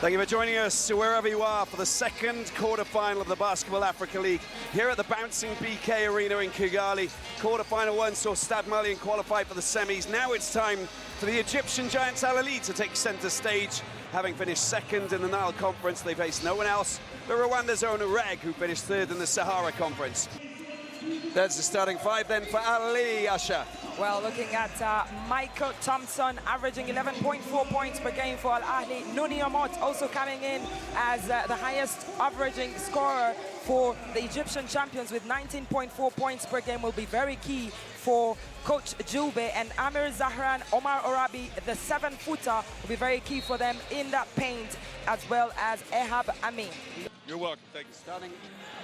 Thank you for joining us wherever you are for the second quarter-final of the Basketball Africa League here at the bouncing BK Arena in Kigali. Quarter-final one saw Stade Malien qualify for the semis. Now it's time for the Egyptian giants Ahly to take centre stage. Having finished second in the Nile Conference, they face no one else but Rwanda's own REG, who finished third in the Sahara Conference. There's the starting five then for Ahly, Asha. Well, looking at Michael Thompson, averaging 11.4 points per game for Ahly. Nouni Omot also coming in as the highest averaging scorer for the Egyptian champions with 19.4 points per game, will be very key for Coach Jube. And Amir Zahran, Omar Orabi, the 7-footer, will be very key for them in that paint, as well as Ehab Amin. You're welcome, thank you.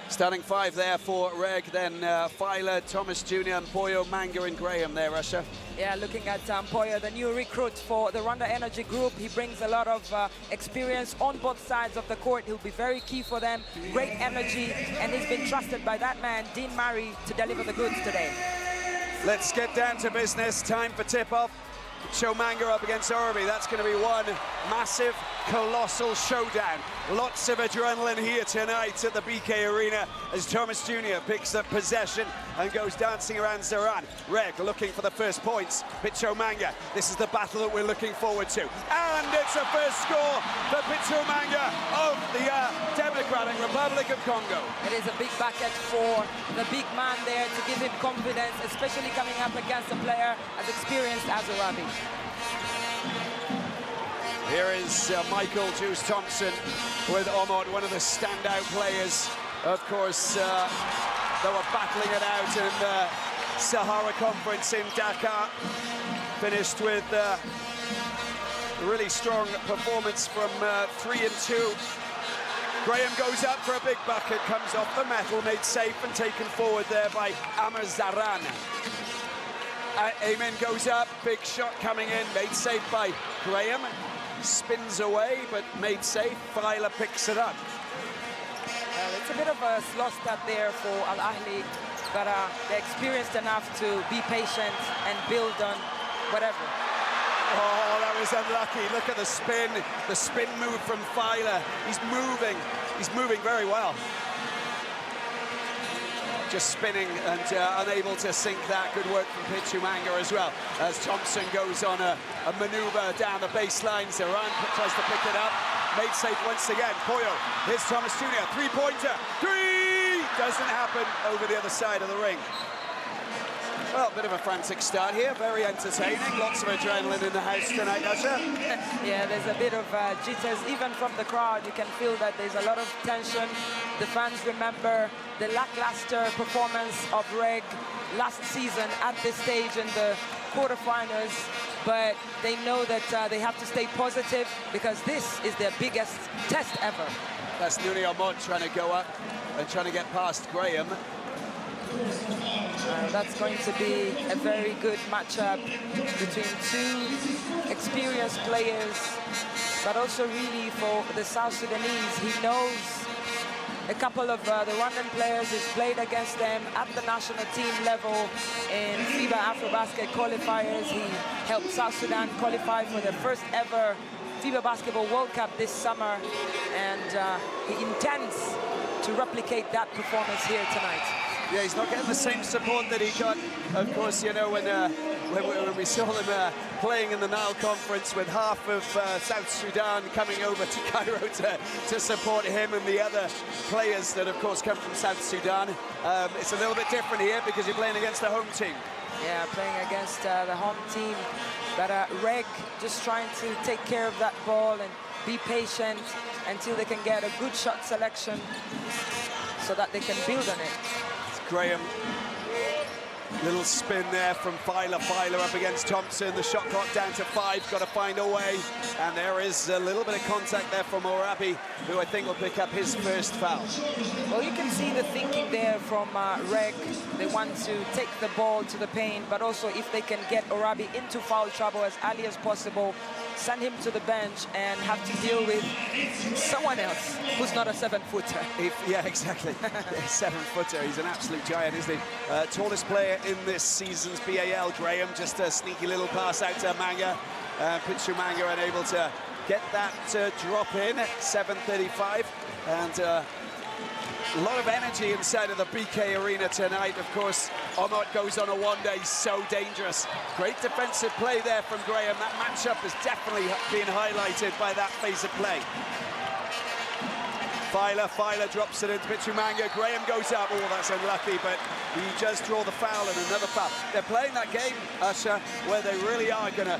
Starting five there for Reg, then Filer, Thomas Jr., Mpoyo, Manga and Graham there, Russia. Yeah, looking at Mpoyo, the new recruit for the Rwanda Energy Group. He brings a lot of experience on both sides of the court. He'll be very key for them, great energy, and he's been trusted by that man, Dean Murray, to deliver the goods today. Let's get down to business. Time for tip-off. Show Manga up against Orabi. That's going to be one massive, colossal showdown. Lots of adrenaline here tonight at the BK Arena as Thomas Jr. picks up possession and goes dancing around Zaran. Reg looking for the first points. Picho Manga. This is the battle that we're looking forward to. And it's a first score for Picho Manga of the Democratic Republic of Congo. It is a big bucket for the big man there to give him confidence, especially coming up against a player as experienced as Orabi. Here is Michael Juice Thompson with Omot, one of the standout players. Of course, they were battling it out in the Sahara Conference in Dakar. Finished with a really strong performance from 3 and 2. Graham goes up for a big bucket, comes off the metal, made safe and taken forward there by Amr Zaran. Amen goes up, big shot coming in, made safe by Graham. Spins away, but made safe. Filer picks it up. Well, it's a bit of a slow start there for Ahly, but they're experienced enough to be patient and build on whatever. Oh, that was unlucky. Look at the spin move from Filer. He's moving very well. Just spinning and unable to sink that. Good work from Pichu Manga as well. As Thompson goes on a maneuver down the baseline. Zaran tries to pick it up. Made safe once again. Poyo, here's Thomas Jr. Three-pointer. Three! Doesn't happen over the other side of the ring. Well, a bit of a frantic start here. Very entertaining. Lots of adrenaline in the house tonight, Usher. Yeah, there's a bit of jitters. Even from the crowd, you can feel that there's a lot of tension. The fans remember the lackluster performance of REG last season at this stage in the quarterfinals, but they know that they have to stay positive because this is their biggest test ever. That's Nouni Omot trying to go up and trying to get past Graham. That's going to be a very good matchup between two experienced players, but also really for the South Sudanese. He knows a couple of the Rwandan players. He's played against them at the national team level in FIBA Afro-Basket qualifiers. He helped South Sudan qualify for the first ever FIBA Basketball World Cup this summer, and he intends to replicate that performance here tonight. Yeah, he's not getting the same support that he got, of course, you know, when we saw him playing in the Nile Conference with half of South Sudan coming over to Cairo to support him and the other players that, of course, come from South Sudan. It's a little bit different here because you're playing against the home team. Yeah, playing against the home team, but REG just trying to take care of that ball and be patient until they can get a good shot selection so that they can build on it. Graham, little spin there from Filer. Filer up against Thompson. The shot clock down to 5. Got to find a way. And there is a little bit of contact there from Orabi, who I think will pick up his first foul. Well, you can see the thinking there from REG. They want to take the ball to the paint, but also if they can get Orabi into foul trouble as early as possible, send him to the bench and have to deal with someone else who's not a 7-footer. Yeah, exactly. 7-footer. He's an absolute giant, isn't he? Tallest player in this season's BAL. Graham, just a sneaky little pass out to Manga. Pichu Manga unable to get that drop in at 7:35, and a lot of energy inside of the BK Arena tonight. Of course, Omot goes on a one-day, so dangerous. Great defensive play there from Graham. That matchup has definitely been highlighted by that phase of play. Filer drops it into Bichumanga. Graham goes up. Oh, that's unlucky, but he does draw the foul and another foul. They're playing that game, Usher, where they really are going to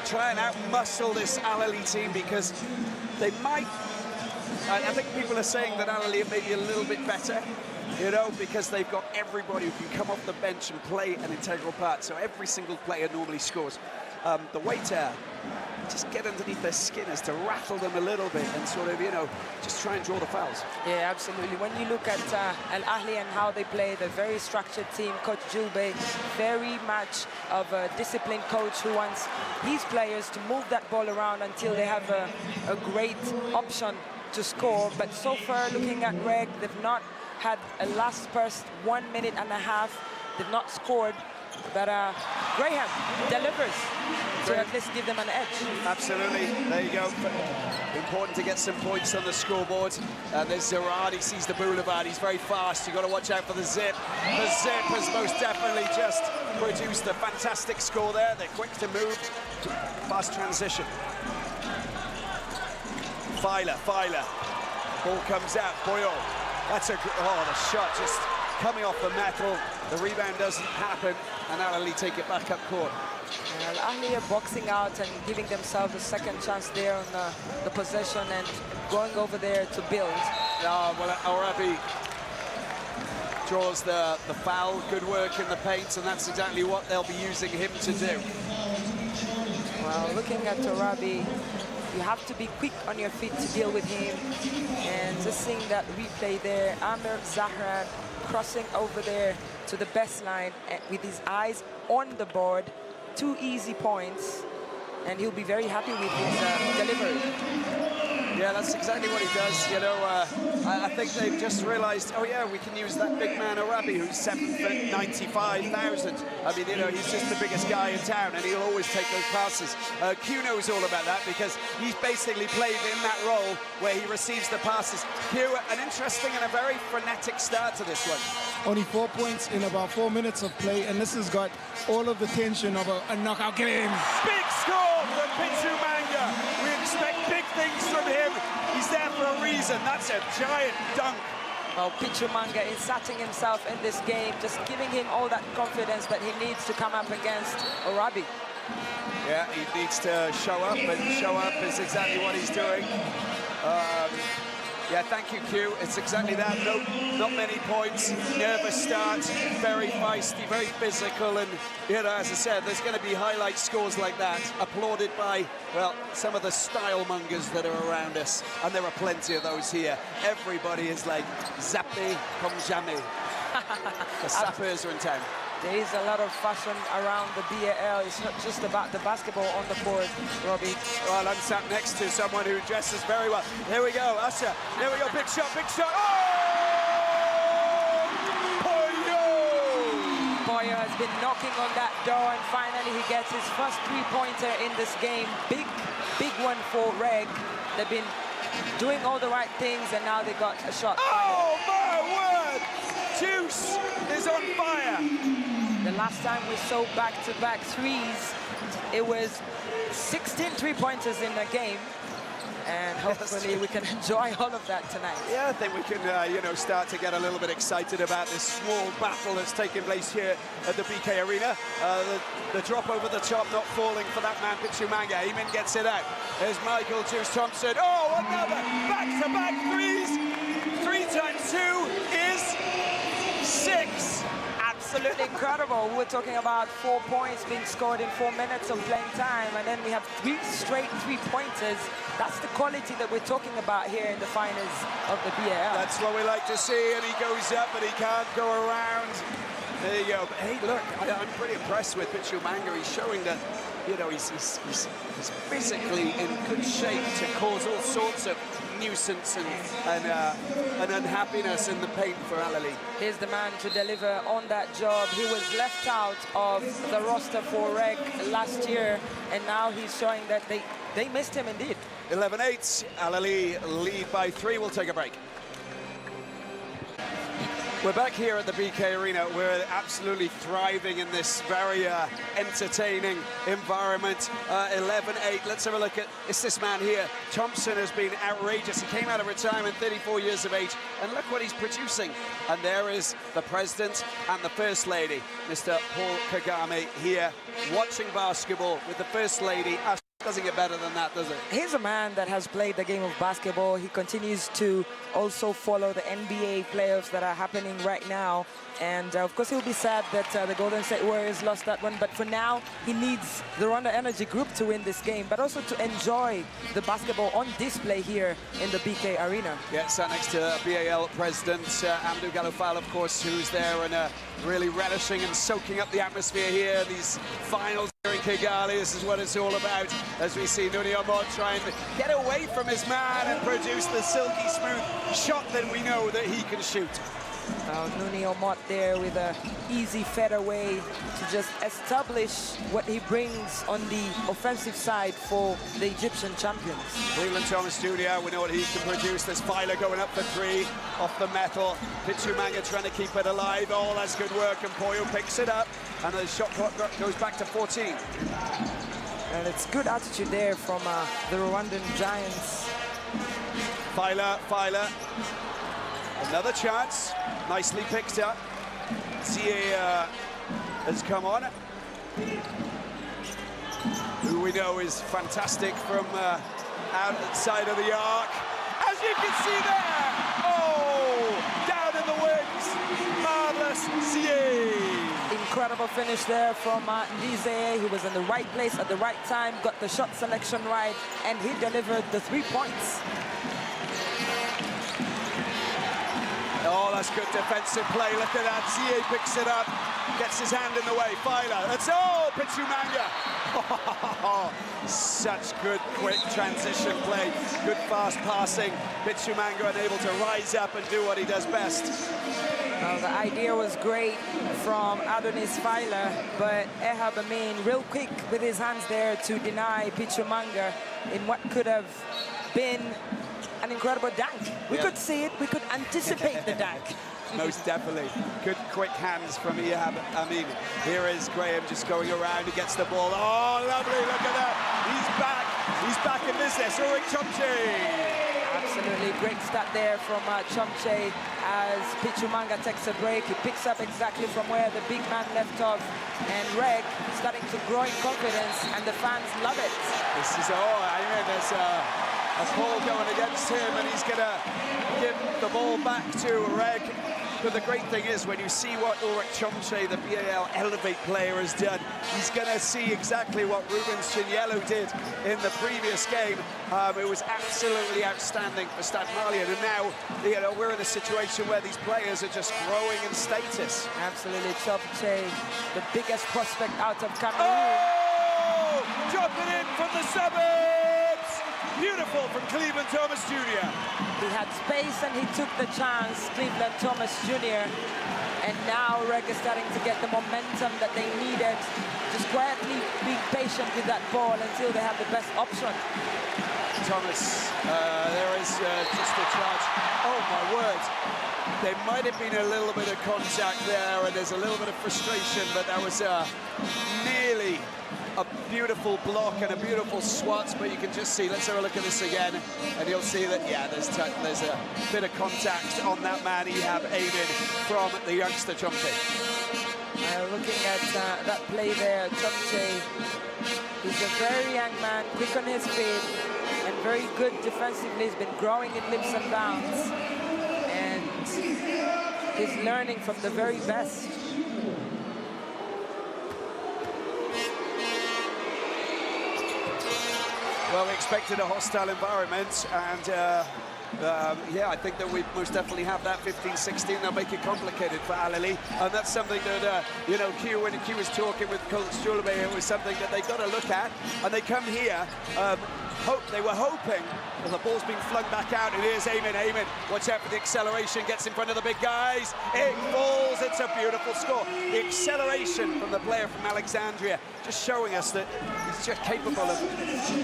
try and out-muscle this Ahly team, because they might... I think people are saying that Ahly are maybe a little bit better, you know, because they've got everybody who can come off the bench and play an integral part. So every single player normally scores. The way to just get underneath their skin is to rattle them a little bit and sort of, you know, just try and draw the fouls. Yeah, absolutely. When you look at Ahly and how they play, they're a very structured team. Coach Julbe, very much of a disciplined coach who wants his players to move that ball around until they have a great option to score. But so far, looking at REG, they've not had a last burst 1.5 minutes. They've not scored, but Graham delivers to at least give them an edge. Absolutely, there you go. Important to get some points on the scoreboard. There's Zerard, he sees the boulevard, he's very fast. You've got to watch out for the zip. The zip has most definitely just produced a fantastic score there. They're quick to move, fast transition. Filer. Ball comes out, Boyle. That's the shot just coming off the metal. The rebound doesn't happen, and Ahly take it back up court. Well, Ahly are boxing out and giving themselves a second chance there on the possession and going over there to build. Well, Arabi draws the foul. Good work in the paint, and that's exactly what they'll be using him to do. Well, looking at Arabi, you have to be quick on your feet to deal with him. And just seeing that replay there, Amir Zahran crossing over there to the best line with his eyes on the board. 2 easy points, and he'll be very happy with his delivery. Yeah, that's exactly what he does. You know, I think they've just realized, oh yeah, we can use that big man Arabi, who's 7'95", I mean, you know, he's just the biggest guy in town, and he'll always take those passes. Q knows all about that, because he's basically played in that role where he receives the passes. Q, an interesting and a very frenetic start to this one. Only 4 points in about 4 minutes of play, and this has got all of the tension of a knockout game. Big score from Bichumanga. We expect big things from him. He's there for a reason. That's a giant dunk. Well, Bichumanga inserting himself in this game, just giving him all that confidence that he needs to come up against Arabi. Yeah, he needs to show up, and show up is exactly what he's doing. Yeah, thank you, Q. It's exactly that. Not many points, nervous start, very feisty, very physical, and, you know, as I said, there's going to be highlight scores like that, applauded by, well, some of the style mongers that are around us, and there are plenty of those here. Everybody is like, zappé comme jamais. The sappers are in town. There is a lot of fashion around the BAL. It's not just about the basketball on the court, Robbie. Well, I'm sat next to someone who dresses very well. Here we go, Usher. Here we go, big shot, big shot. Oh! Boyo has been knocking on that door, and finally he gets his first three-pointer in this game. Big one for REG. They've been doing all the right things, and now they got a shot. Oh, my word! Juice is on fire. The last time we saw back-to-back threes, it was 16 three-pointers in a game, and hopefully we can enjoy all of that tonight. Yeah, I think we can, you know, start to get a little bit excited about this small battle that's taking place here at the BK Arena. The drop over the top, not falling for that man, Bichumanga. Eamon gets it out. There's Michael Juice Thompson. Oh, another back-to-back threes. 3 times 2 is 6. Absolutely incredible. We're talking about 4 points being scored in 4 minutes of playing time, and then we have 3 straight three-pointers. That's the quality that we're talking about here in the finals of the BAL. That's what we like to see, and he goes up, but he can't go around. There you go. But hey, look, I'm pretty impressed with Bichumanga. He's showing that, you know, he's physically in good shape to cause all sorts of nuisance and unhappiness in the paint for Ahly. Here's the man to deliver on that job. He was left out of the roster for REG last year, and now he's showing that they missed him indeed. 11-8, Ahly lead by 3. We'll take a break. We're back here at the BK Arena. We're absolutely thriving in this very entertaining environment. 11-8. Let's have a look at this man here. Thompson has been outrageous. He came out of retirement, 34 years of age, and look what he's producing. And there is the President and the First Lady, Mr. Paul Kagame, here watching basketball with the First Lady. Doesn't get better than that, does it? He's a man that has played the game of basketball. He continues to also follow the NBA playoffs that are happening right now. And of course, he'll be sad that the Golden State Warriors lost that one. But for now, he needs the Rwanda Energy Group to win this game, but also to enjoy the basketball on display here in the BK Arena. Yeah, sat next to BAL President Amadou Galofal, of course, who's there and really relishing and soaking up the atmosphere here. These finals here in Kigali, this is what it's all about. As we see Nuni Omot trying to get away from his man and produce the silky smooth shot that we know that he can shoot. Nuni Omot there with a easy fadeaway to just establish what he brings on the offensive side for the Egyptian champions. Cleveland Thomas Jr., we know what he can produce. There's Filer going up for 3 off the metal. Pichumanga trying to keep it alive. Oh, that's good work, and Poyo picks it up, and the shot clock goes back to 14. And it's good attitude there from the Rwandan Giants. Filer. Another chance, nicely picked up. ZA has come on, who we know is fantastic from outside of the arc. As you can see there, oh, down in the wings, marvelous ZA. Incredible finish there from Ndize. He was in the right place at the right time, got the shot selection right, and he delivered the 3 points. Oh, that's good defensive play. Look at that. ZA picks it up, gets his hand in the way. Filer. That's Pichumanga. Such good, quick transition play. Good fast passing. Pichumanga unable to rise up and do what he does best. Well, the idea was great from Adonis Filer, but Ehab Amin real quick with his hands there to deny Pichumanga in what could have been an incredible dunk. We could see it, we could anticipate the dunk. Most definitely. Good quick hands from Ehab Amin. Here is Graham just going around, he gets the ball. Oh, lovely, look at that. He's back in business. Ulrich Chomche. Absolutely great start there from Chomche as Pichumanga takes a break. He picks up exactly from where the big man left off. And REG starting to grow in confidence, and the fans love it. This is, there's a ball going against him, and he's going to give the ball back to REG. But the great thing is, when you see what Ulrich Chomche, the BAL Elevate player, has done, he's going to see exactly what Ruben Chinyelu did in the previous game. It was absolutely outstanding for Stade Malien, and now we're in a situation where these players are just growing in status. Absolutely, Chomche, the biggest prospect out of Cameroon. Oh! Drop it in from the suburbs! Beautiful from Cleveland Thomas Jr. He had space and he took the chance, Cleveland Thomas Jr. And now REG is starting to get the momentum that they needed. Just quietly be patient with that ball until they have the best option. Thomas, there is just a charge. Oh my word. There might have been a little bit of contact there, and there's a little bit of frustration, but that was nearly a beautiful block and a beautiful swat, but you can just see, let's have a look at this again, and you'll see that, yeah, there's a bit of contact on that man, Ehab Amin, from the youngster Chomche. Looking at that play there, Chomche, he's a very young man, quick on his feet, and very good defensively. He's been growing in leaps and bounds, and he's learning from the very best. Well, we expected a hostile environment, and yeah, I think that we most definitely have that. 15-16, they'll make it complicated for Ahly, and that's something that, Q, when Q was talking with Coach Julebe, it was something that they got to look at, and they come here They were hoping. Well, the ball's being flung back out, and here's Ayman. Ayman, watch out for the acceleration, gets in front of the big guys. It falls, it's a beautiful score. The acceleration from the player from Alexandria, just showing us that he's just capable of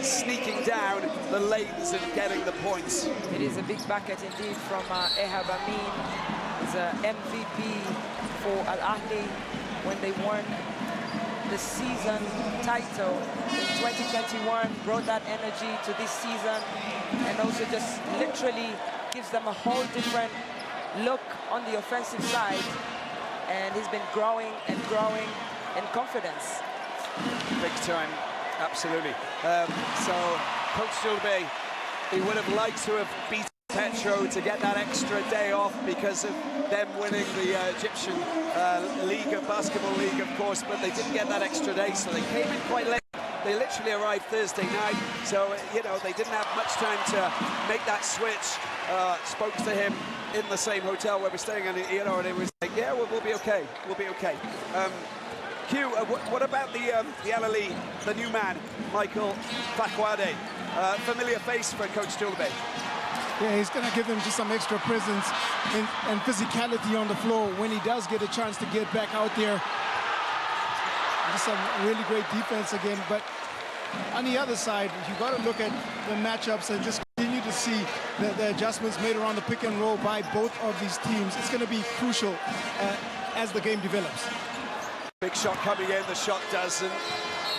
sneaking down the lanes and getting the points. It is a big bucket indeed from Ehab Amin. He's an MVP for Ahly when they won the season title in 2021, brought that energy to this season, and also just literally gives them a whole different look on the offensive side, and he's been growing and growing in confidence. Big time, absolutely. So Coach Julbe, he would have liked to have beaten Petro to get that extra day off because of them winning the Egyptian basketball league, of course, but they didn't get that extra day, so they came in quite late. They literally arrived Thursday night, so, you know, they didn't have much time to make that switch. Spoke to him in the same hotel where we're staying, and, you know, and it was like, yeah, we'll be okay, we'll be okay. Q, what about the Ahly, the new man, Michael Fakwade? Familiar face for Coach Julbe. Yeah, he's going to give him just some extra presence and physicality on the floor when he does get a chance to get back out there. Just some really great defense again. But on the other side, you've got to look at the matchups and just continue to see the adjustments made around the pick and roll by both of these teams. It's going to be crucial as the game develops. Big shot coming in, the shot doesn't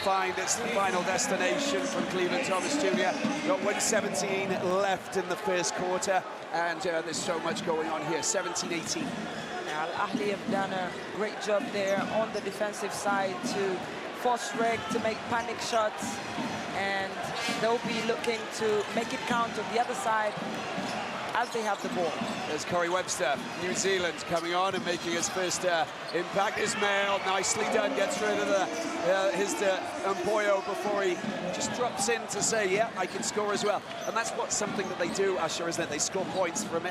find its final destination from Cleveland Thomas Jr. Got 1:17 left in the first quarter, and there's so much going on here. 17-18. Ahly have done a great job there on the defensive side to force REG to make panic shots, and they'll be looking to make it count on the other side as they have the ball. There's Corey Webster, New Zealand, coming on and making his first impact. Ismail, nicely done, gets rid of his Mpoyo before he just drops in to say, yeah, I can score as well. And that's something that they do, Usher, isn't it? They score points from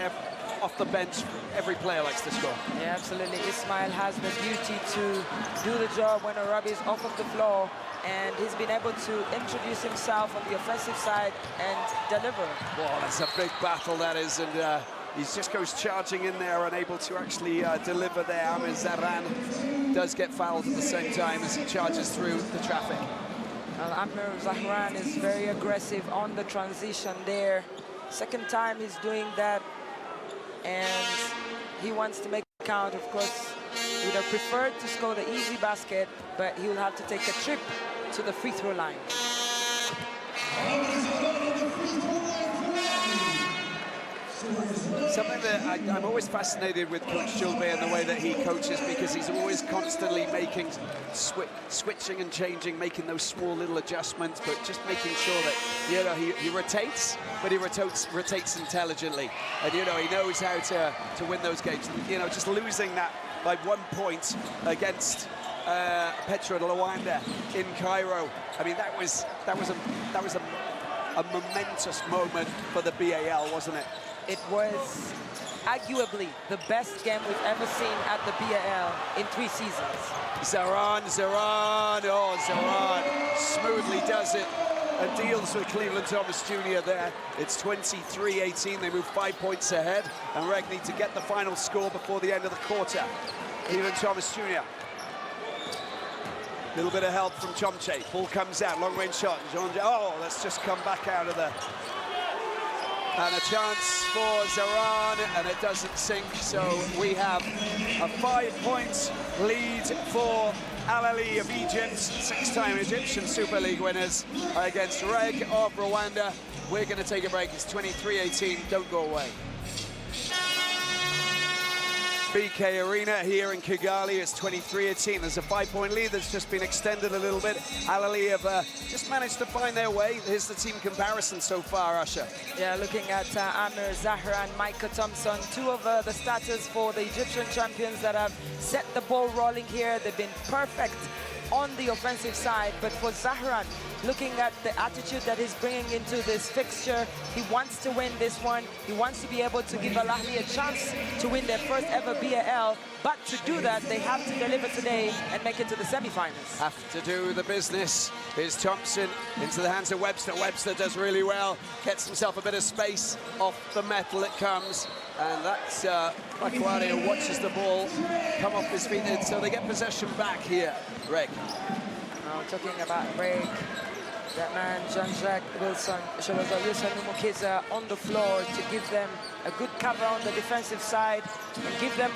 off the bench. Every player likes to score. Yeah, absolutely. Ismail has the beauty to do the job when Arabi is off of the floor, and he's been able to introduce himself on the offensive side and deliver. Well, that's a big battle, that is, and he just goes charging in there, unable to actually deliver there. Amir Zahran does get fouled at the same time as he charges through the traffic. Amir Zahran is very aggressive on the transition there. Second time he's doing that, and he wants to make it count. Of course, he would have preferred to score the easy basket, but he will have to take a trip to the free throw line. Something that I'm always fascinated with Coach Julbe and the way that he coaches, because he's always constantly making switching and changing, making those small little adjustments, but just making sure that, you know, he rotates, but he rotates intelligently, and, you know, he knows how to win those games. You know, just losing that by 1 point against Petro Rwanda in Cairo. I mean, that was a momentous moment for the BAL, wasn't it? It was arguably the best game we've ever seen at the BAL in 3 seasons. Zahran, oh, Zahran smoothly does it and deals with Cleveland Thomas Jr. there. It's 23-18, they move 5 points ahead, and REG need to get the final score before the end of the quarter. Cleveland Thomas Jr. Little bit of help from Chomche. Ball comes out, long-range shot. Oh, let's just come back out of there. And a chance for Zahran, and it doesn't sink, so we have a 5-point lead for Ahly of Egypt, 6-time Egyptian Super League winners, against REG of Rwanda. We're going to take a break. It's 23-18. Don't go away. BK Arena here in Kigali. It's 23-18. There's a 5-point lead that's just been extended a little bit. Ahly have just managed to find their way. Here's the team comparison so far, Usher. Yeah, looking at Amir Zahran, Micah Thompson, 2 of the starters for the Egyptian champions that have set the ball rolling here. They've been perfect on the offensive side. But for Zahran, looking at the attitude that he's bringing into this fixture, he wants to win this one. He wants to be able to give Ahly a chance to win their first ever BAL. But to do that, they have to deliver today and make it to the semi-finals. Have to do the business. Here's Thompson into the hands of Webster. Webster does really well, gets himself a bit of space off the metal it comes. And that's Fakwade who watches the ball come off his feet. And so they get possession back here, Reg. Now talking about Reg, that man, Jean-Jacques Wilson, Numukiza on the floor to give them a good cover on the defensive side and give them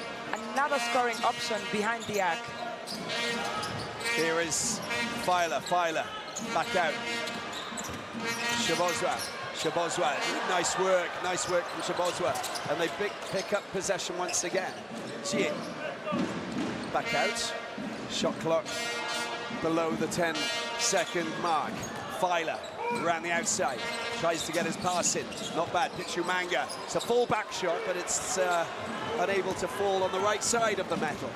another scoring option behind the arc. Here is Filer back out. Shabozwa, nice work from Shabozwa. And they pick up possession once again. Jie, back out. Shot clock below the 10-second mark. Filer around the outside, tries to get his pass in. Not bad, Pichumanga. It's a full back shot, but it's unable to fall on the right side of the metal.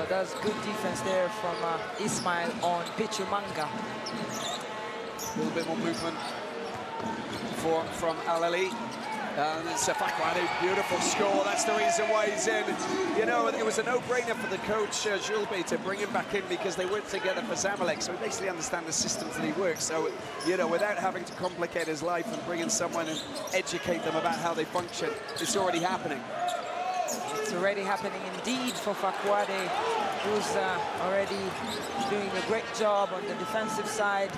That's good defense there from Ismail on Pichumanga. A little bit more movement from Ahly. And it's a Fakwade, beautiful score. That's the reason why he's in. You know, it was a no-brainer for the coach, Julbe, to bring him back in because they worked together for Zamalek. So he basically understands the systems that he works. So, you know, without having to complicate his life and bring in someone and educate them about how they function, it's already happening. It's already happening indeed for Fakwade, who's already doing a great job on the defensive side.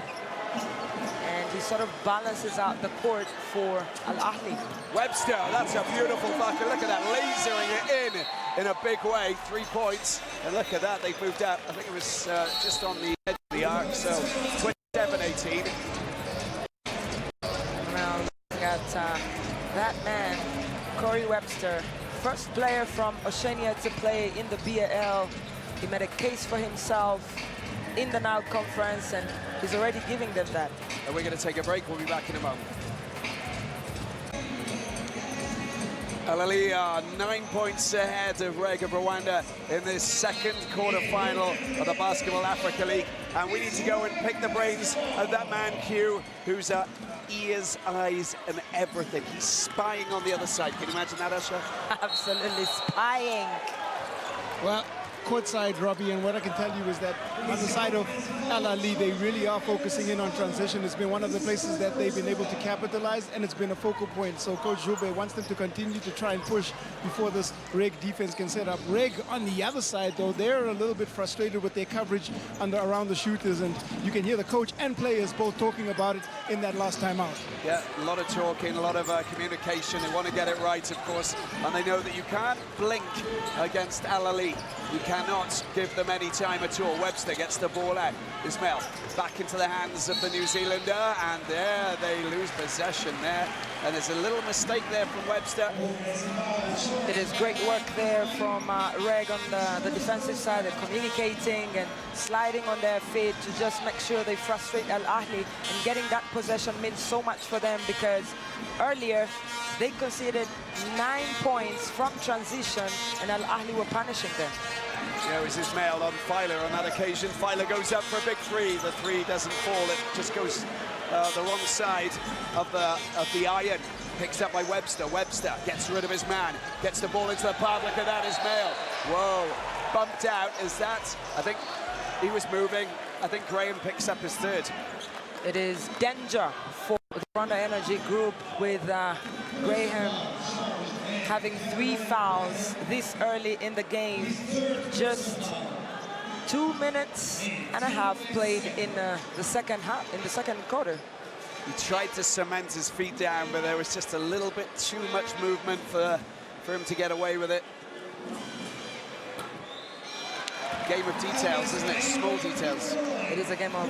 And he sort of balances out the court for Ahly. Webster, that's a beautiful bucket. Look at that, lasering it in a big way. 3 points. And look at that, they've moved out. I think it was just on the edge of the arc, so 27-18. Now looking at that man, Corey Webster, first player from Oceania to play in the BAL. He made a case for himself in the Nile Conference, and he's already giving them that. And we're going to take a break. We'll be back in a moment. Ahly are 9 points ahead of REG of Rwanda in this second quarter-final of the BAL-Africa League. And we need to go and pick the brains of that man, Q, who's ears, eyes, and everything. He's spying on the other side. Can you imagine that, Asha? Absolutely spying. Well, courtside, Robbie, and what I can tell you is that on the side of Ahly, they really are focusing in on transition. It's been one of the places that they've been able to capitalize, and it's been a focal point. So Coach Jube wants them to continue to try and push before this REG defense can set up. REG on the other side, though, they're a little bit frustrated with their coverage around the shooters, and you can hear the coach and players both talking about it in that last timeout. Yeah, a lot of talking, a lot of communication. They want to get it right, of course, and they know that you can't blink against Ahly. You cannot give them any time at all. Webster gets the ball out. Ismail back into the hands of the New Zealander, and there they lose possession there. And there's a little mistake there from Webster. It is great work there from REG on the defensive side. They're communicating and sliding on their feet to just make sure they frustrate Ahly. And getting that possession means so much for them because earlier they conceded 9 points from transition and Ahly were punishing them. Yeah, it was Ismail on Filer on that occasion. Filer goes up for a big three. The three doesn't fall. It just goes the wrong side of the iron. Picks up by Webster. Webster gets rid of his man. Gets the ball into the path. Look at that, Ismail. Whoa. Bumped out. Is that? I think he was moving. I think Graham picks up his third. It is danger for the Rwanda Energy group with Graham having 3 fouls this early in the game. Just 2 minutes and a half played in the second half, in the second quarter. He tried to cement his feet down, but there was just a little bit too much movement for him to get away with it. Game of details, isn't it? Small details. It is a game of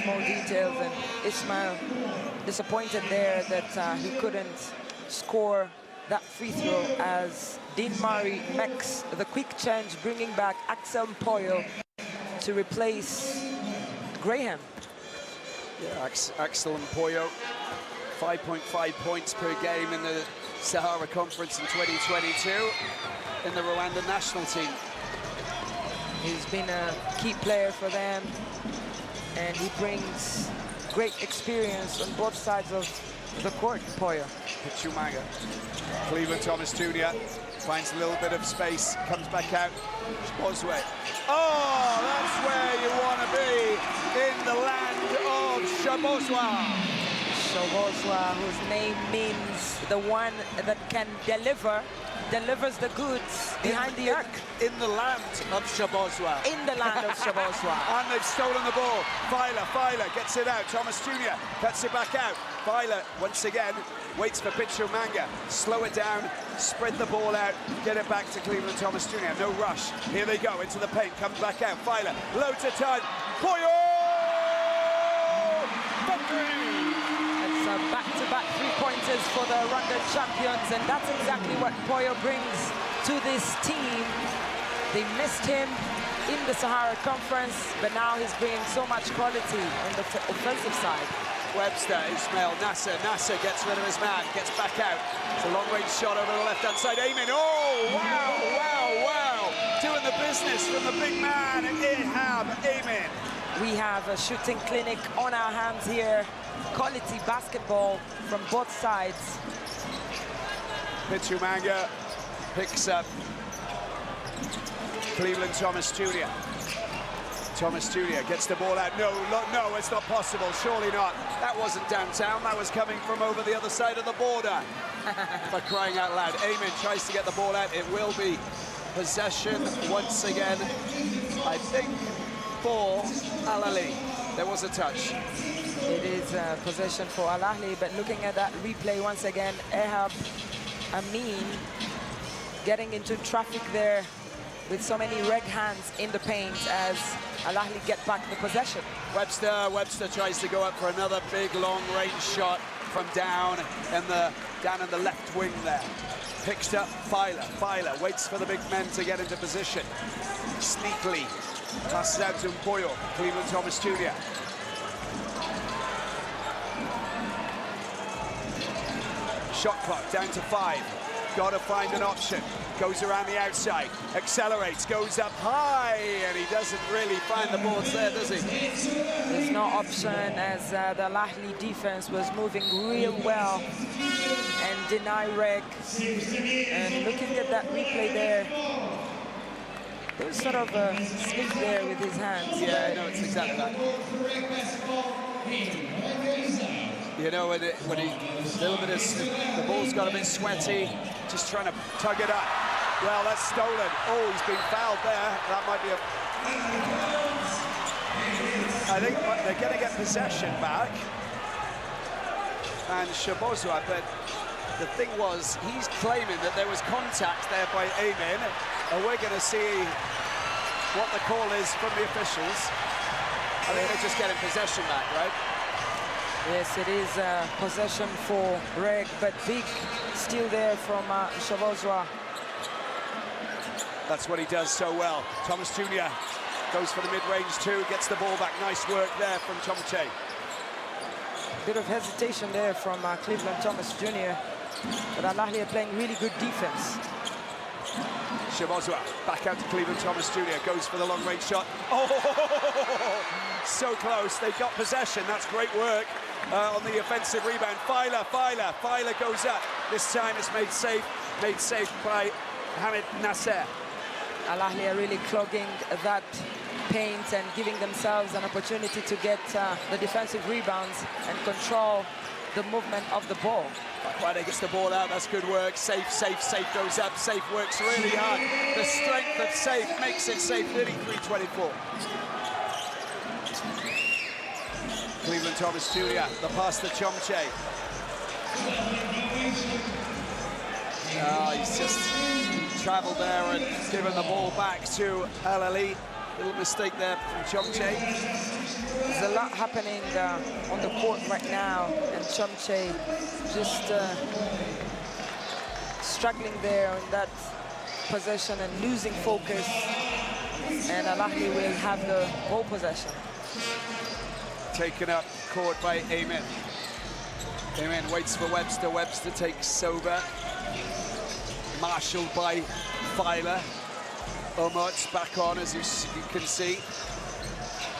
small details, and Ismail disappointed there that he couldn't score that free throw as Dean Murray makes the quick change, bringing back Axel Mpoyo to replace Graham. Yeah, Axel Mpoyo, 5.5 points per game in the Sahara Conference in 2022 in the Rwanda national team. He's been a key player for them, and he brings great experience on both sides of the court, Poyo. Chumanga. Cleveland Thomas Jr. finds a little bit of space, comes back out. Bosway. Oh, that's where you want to be, in the land of Shabozwa. Shabozwa, whose name means the one that can delivers the goods behind the arc. In the land of Shabozwa. In the land of Shabozwa. And they've stolen the ball. Filer gets it out. Thomas Jr. cuts it back out. Filer, once again, waits for Pichumanga. Slow it down, spread the ball out, get it back to Cleveland Thomas Jr. No rush. Here they go, into the paint, comes back out. Filer, loads of time. Poyo! It's a back-to-back three-pointers for the Rwanda champions, and that's exactly what Poyo brings to this team. They missed him in the Sahara Conference, but now he's bringing so much quality on the offensive side. Webster, Ismail, Nasser gets rid of his man, gets back out. It's a long-range shot over the left-hand side. Amen. Oh, wow. Doing the business from the big man, Ihab Amen. We have a shooting clinic on our hands here. Quality basketball from both sides. Pichumanga picks up Cleveland Thomas Jr. Thomas Jr. gets the ball out. No, it's not possible. Surely not. That wasn't downtown. That was coming from over the other side of the border. For crying out loud. Amen tries to get the ball out. It will be possession once again, I think, for Ahly. There was a touch. It is a possession for Ahly, but looking at that replay once again, Ehab Amin getting into traffic there with so many REG hands in the paint as Ahly get back the possession. Webster tries to go up for another big long-range shot from down in the left wing there. Picks up Filer waits for the big men to get into position. Sneakily passes out to Mpoyo, Cleveland Thomas Jr. Shot clock down to 5. Got to find an option. Goes around the outside, accelerates, goes up high, and he doesn't really find the boards there, does he? There's no option as the Ahly defense was moving real well and deny REG. And looking at that replay there, there was sort of a slip there with his hands. Yeah, no, it's exactly that. You know, when he, a little bit of, the ball's got a bit sweaty, just trying to tug it up. Well, that's stolen. Oh, he's been fouled there. That might be a... I think they're going to get possession back. And Shabozwa, but the thing was, he's claiming that there was contact there by Amen. And we're going to see what the call is from the officials. I think they're just getting possession back, right? Yes, it is possession for REG, but big steal there from Shabozwa. That's what he does so well. Thomas Jr. goes for the mid-range too, gets the ball back. Nice work there from Chomche. Bit of hesitation there from Cleveland Thomas Jr. But Ahly are playing really good defense. Shabozwa back out to Cleveland Thomas Jr. Goes for the long-range shot. Oh, so close. They got possession. That's great work on the offensive rebound. Filer goes up. This time it's made safe by Mohamed Nasser. Ahly are really clogging that paint and giving themselves an opportunity to get the defensive rebounds and control the movement of the ball. Bakwade gets the ball out, that's good work. Safe goes up. Safe works really hard. The strength of Safe makes it Safe, 33-24. Cleveland Thomas Jr., the pass to Chomche. He's just traveled there and given the ball back to Ahly. Little mistake there from Chomche. There's a lot happening on the court right now, and Chomche just struggling there on that possession and losing focus. And Ahly will have the ball possession. Taken up court by Amen. Amen waits for Webster. Webster takes over. Marshaled by Filer. Omot's back on, as you can see.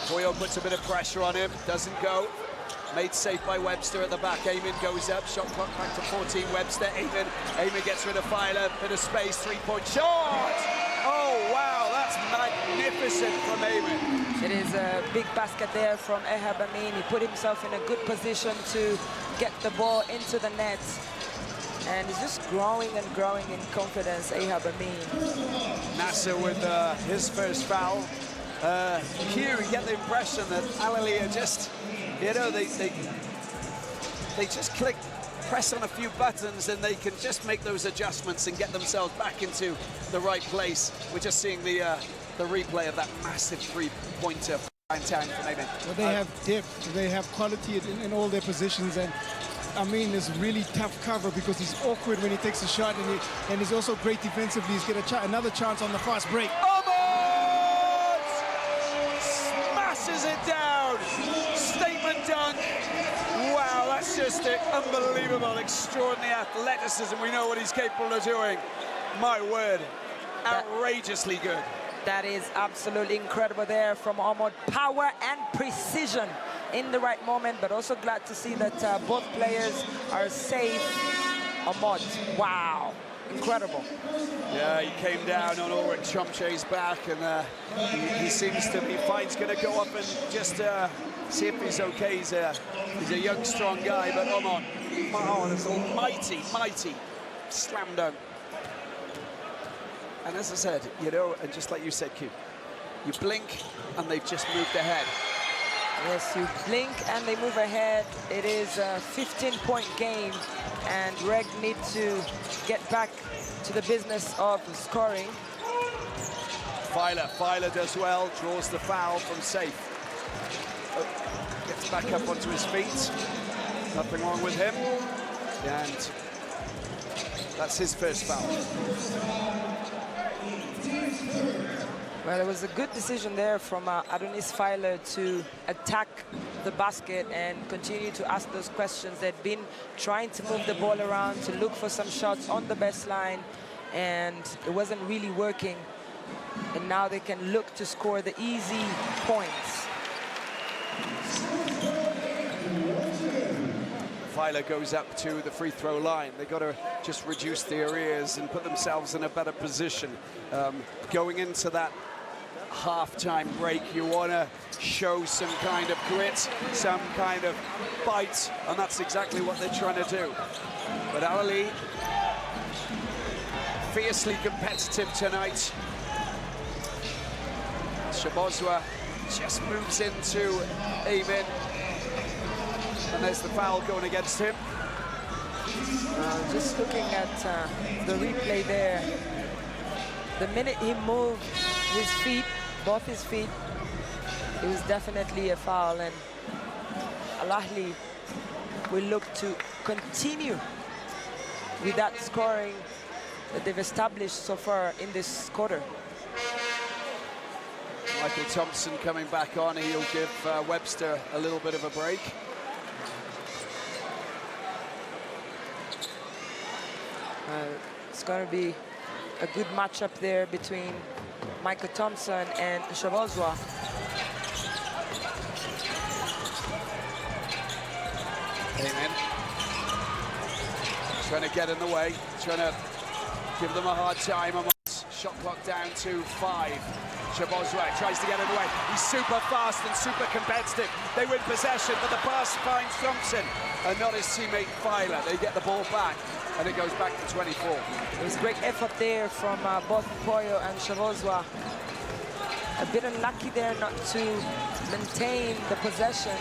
Poyo puts a bit of pressure on him, doesn't go. Made safe by Webster at the back. Eamon goes up, shot clock back to 14. Webster, Eamon gets rid of Filer, bit of space, three-point shot! Oh, wow, that's magnificent from Eamon. It is a big basket there from Ehab Amin. He put himself in a good position to get the ball into the net. And he's just growing and growing in confidence, Ehab Amin. Nasser with his first foul. Here you get the impression that Ahly are just, you know, they just press on a few buttons and they can just make those adjustments and get themselves back into the right place. We're just seeing the replay of that massive three-pointer downtown from Eamon. Well, they have depth, they have quality in all their positions, and Amin is really tough cover because he's awkward when he takes a shot, and he's also great defensively. He's got another chance on the fast break. Smashes it down. Statement dunk. Wow, that's just unbelievable, extraordinary athleticism. We know what he's capable of doing. My word, outrageously good. That is absolutely incredible there from Ahmad. Power and precision in the right moment, but also glad to see that both players are safe. Ahmad, wow, incredible. Yeah, he came down on Ulrich Chomche's back, and he seems to be fine. He's going to go up and just see if he's okay. He's a young, strong guy, but Ahmad, oh, that's a mighty slam dunk. And as I said, you know, and just like you said, Q, you blink and they've just moved ahead. Yes, you blink and they move ahead. It is a 15-point game, and REG need to get back to the business of scoring. Filer does well, draws the foul from safe. Oh, gets back up onto his feet. Nothing wrong with him. And that's his first foul. Well, it was a good decision there from Adonis Filer to attack the basket and continue to ask those questions. They'd been trying to move the ball around, to look for some shots on the baseline, and it wasn't really working. And now they can look to score the easy points. Filer goes up to the free throw line. They've got to just reduce the arrears and put themselves in a better position. Going into that half-time break, you want to show some kind of grit, some kind of bite, and that's exactly what they're trying to do. But Ahly, fiercely competitive tonight. Shabozwa just moves into Eamon, and there's the foul going against him. Just looking at the replay there, the minute he moved his feet, both his feet, it was definitely a foul, and Ahly will look to continue with that scoring that they've established so far in this quarter. Michael Thompson coming back on. He'll give Webster a little bit of a break. It's going to be a good matchup there between Michael Thompson and Shabozwa. Amen. Trying to get in the way, trying to give them a hard time. Shot clock down to 5. Shabozwa tries to get in the way. He's super fast and super competitive. They win possession, but the pass finds Thompson and not his teammate Filer. They get the ball back, and it goes back to 24. It was great effort there from both Poyo and Shabozwa. A bit unlucky there not to maintain the possession,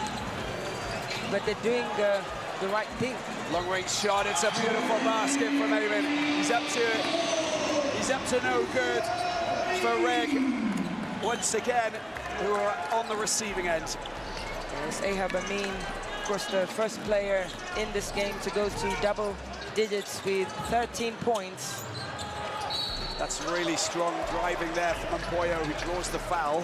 but they're doing the right thing. Long-range shot. It's a beautiful basket from Eamon. He's up to no good for REG. Once again, who are on the receiving end. Yes, Ehab Amin, of course, the first player in this game to go to double digits with 13 points. That's really strong driving there from Mpoyo, who draws the foul.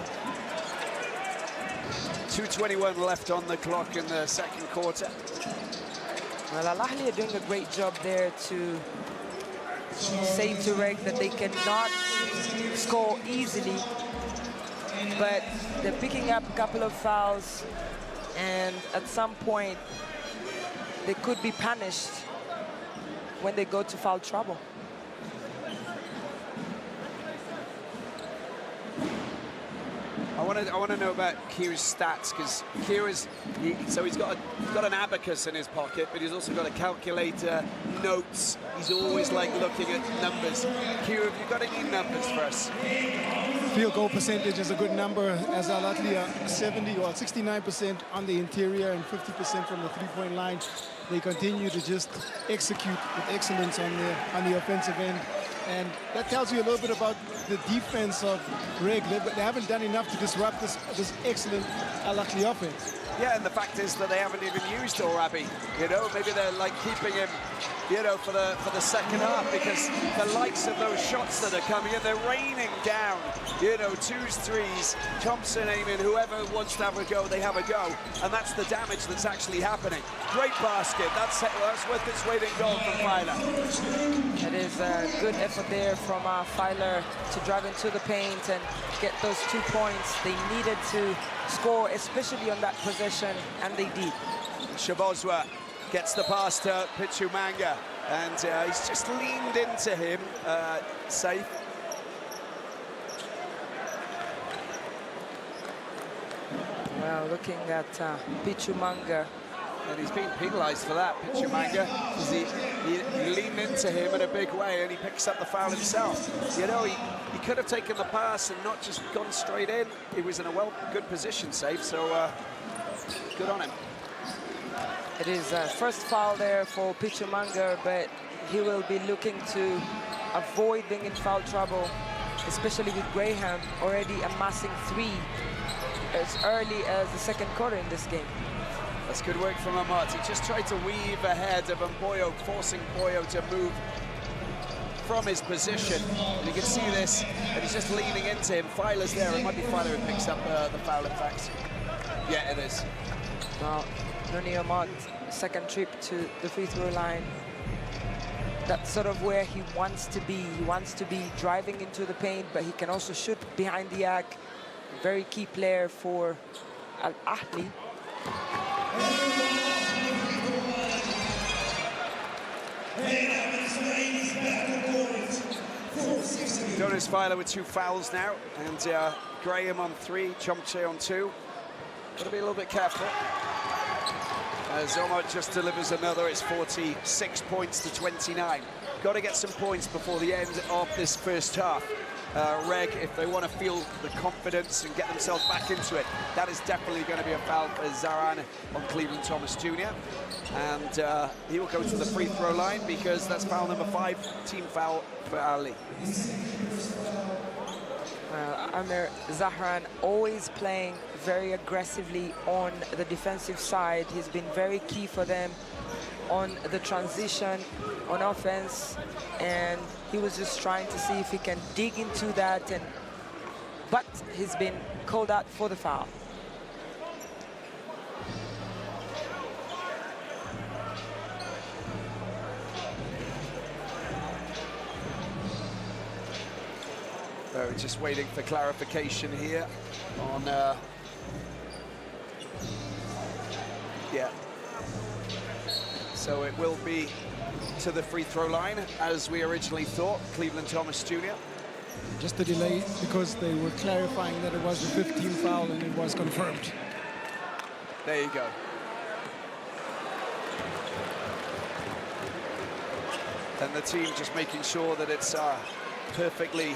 2:21 left on the clock in the second quarter. Well, Ahly are doing a great job there to say to REG that they cannot score easily, but they're picking up a couple of fouls, and at some point they could be punished when they go to foul trouble. I want to know about Q's stats, because Q is he's got an abacus in his pocket, but he's also got a calculator, notes. He's always like looking at numbers. Q, have you got any numbers for us? Field goal percentage is a good number, as Ahly are 70 or 69% on the interior and 50% from the three-point line. They continue to just execute with excellence on the offensive end. And that tells you a little bit about the defense of REG. They haven't done enough to disrupt this excellent Ahly offense. Yeah, and the fact is that they haven't even used Orabi. You know, maybe they're like keeping him, you know, for the second half, because the likes of those shots that are coming in, they're raining down. You know, twos, threes, Thompson aiming, whoever wants to have a go, they have a go, and that's the damage that's actually happening. Great basket. That's worth its weight in gold from Filer. It is a good effort there from Filer to drive into the paint and get those 2 points. They needed to score, especially on that possession, and they did. Shabozwa gets the pass to Pichumanga, and he's just leaned into him, safe. Well, looking at Pichumanga. And he's been penalised for that, Pichumanga, because he leaned into him in a big way, and he picks up the foul himself. You know, he could have taken the pass and not just gone straight in. He was in a good position, safe, so good on him. It is first foul there for Pichumanga, but he will be looking to avoid being in foul trouble, especially with Graham already amassing 3 as early as the second quarter in this game. That's good work from Amat. He just tried to weave ahead of Mboyo, forcing Mboyo to move from his position. And you can see this, and he's just leaning into him. Filer's there. It might be Filer who picks up the foul, in fact. Yeah, it is. Now, Noni Amat, second trip to the free throw line. That's sort of where he wants to be. He wants to be driving into the paint, but he can also shoot behind the arc. Very key player for Ahly. Jonas Filer with 2 fouls now, and Graham on 3, Chomche on 2. Got to be a little bit careful. As Omar just delivers another, it's 46 points to 29. Got to get some points before the end of this first half. REG, if they want to feel the confidence and get themselves back into it, that is definitely going to be a foul for Zaran on Cleveland Thomas Jr. And he will go to the free throw line, because that's foul number 5, team foul for Ahly. Amir Zahran always playing very aggressively on the defensive side. He's been very key for them on the transition on offense, and he was just trying to see if he can dig into that, but he's been called out for the foul. So just waiting for clarification here on yeah. So it will be to the free throw line, as we originally thought, Cleveland Thomas Jr. Just a delay, because they were clarifying that it was the 15th foul, and it was confirmed. There you go. And the team just making sure that it's perfectly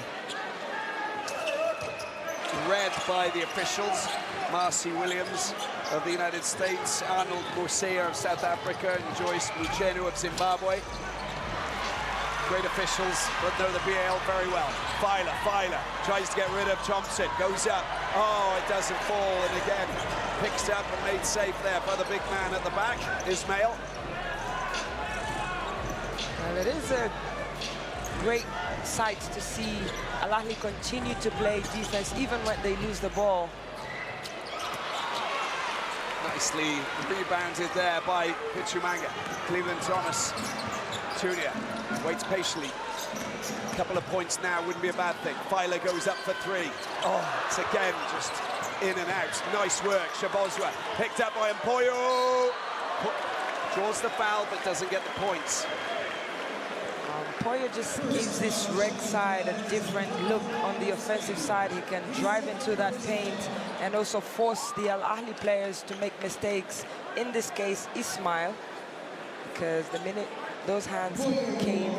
read by the officials. Marcy Williams of the United States, Arnold Mosea of South Africa, and Joyce Muchenu of Zimbabwe. Great officials, but know the BAL very well. Filer tries to get rid of Thompson, goes up. Oh, it doesn't fall, and again, picks up and made safe there by the big man at the back, Ismail. Well, it is a great sight to see Ahly continue to play defense even when they lose the ball. Nicely rebounded there by Pichumanga. Cleveland Thomas Jr. waits patiently. A couple of points now wouldn't be a bad thing. Filer goes up for three. Oh, it's again just in and out. Nice work. Shabozwa picked up by Mpoyo. Draws the foul but doesn't get the points. Mpoyo just gives this REG side a different look on the offensive side. He can drive into that paint and also force the Ahly players to make mistakes. In this case, Ismail, because the minute those hands came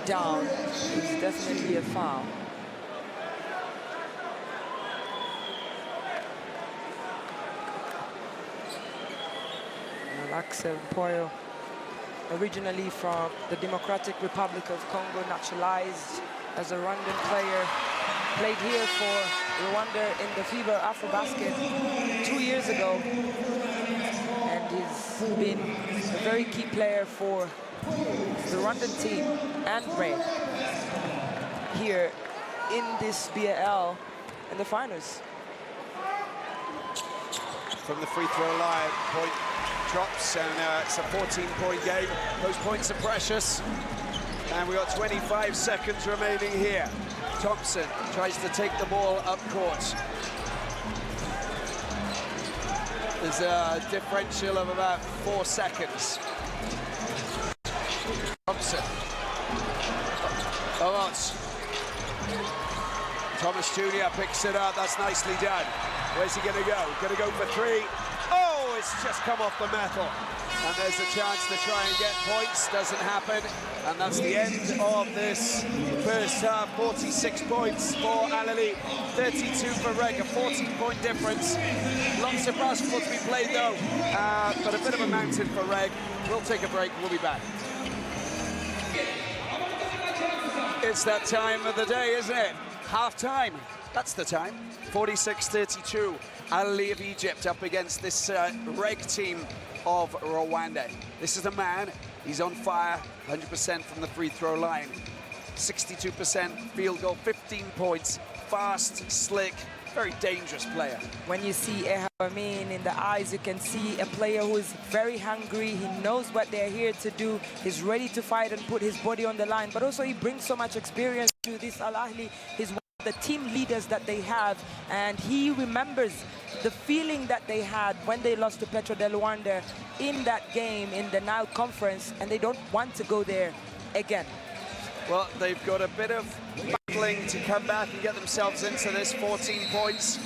down, it was definitely a foul. Axel Mpoyo, originally from the Democratic Republic of Congo, naturalized as a Rwandan player, played here for Rwanda in the FIBA AfroBasket 2 years ago, and he's been a very key player for the Rwandan team and REG here in this BAL in the finals. From the free throw line, point drops, and it's a 14-point game. Those points are precious, and we got 25 seconds remaining here. Thompson tries to take the ball up court. There's a differential of about 4 seconds. Thompson. Thomas Jr. picks it up. That's nicely done. Where's he going to go? Going to go for three. Oh, it's just come off the metal. And there's a chance to try and get points. Doesn't happen. And that's the end of this first half. 46 points for Ahly, 32 for REG, a 14-point difference. Lots of basketball to be played, though. But a bit of a mountain for REG. We'll take a break. We'll be back. It's that time of the day, isn't it? Half-time. That's the time. 46-32. Ahly of Egypt up against this REG team of Rwanda. This is a man, he's on fire, 100% from the free throw line. 62% field goal, 15 points, fast, slick, very dangerous player. When you see Amin in the eyes, you can see a player who is very hungry. He knows what they're here to do. He's ready to fight and put his body on the line, but also he brings so much experience to this Ahly. He's one of the team leaders that they have, and he remembers the feeling that they had when they lost to Petro de Luanda in that game in the Nile Conference, and they don't want to go there again. Well, they've got a bit of battling to come back and get themselves into this 14 points.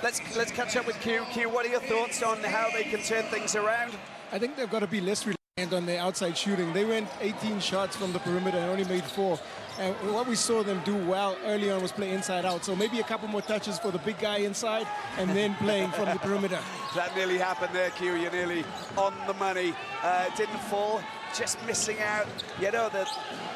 Let's catch up with Q. Q, what are your thoughts on how they can turn things around? I think they've got to be less reliant on their outside shooting. They went 18 shots from the perimeter and only made 4. And what we saw them do well early on was play inside out. So maybe a couple more touches for the big guy inside and then playing from the perimeter. That nearly happened there, Q. You're nearly on the money. Didn't fall, just missing out. You know,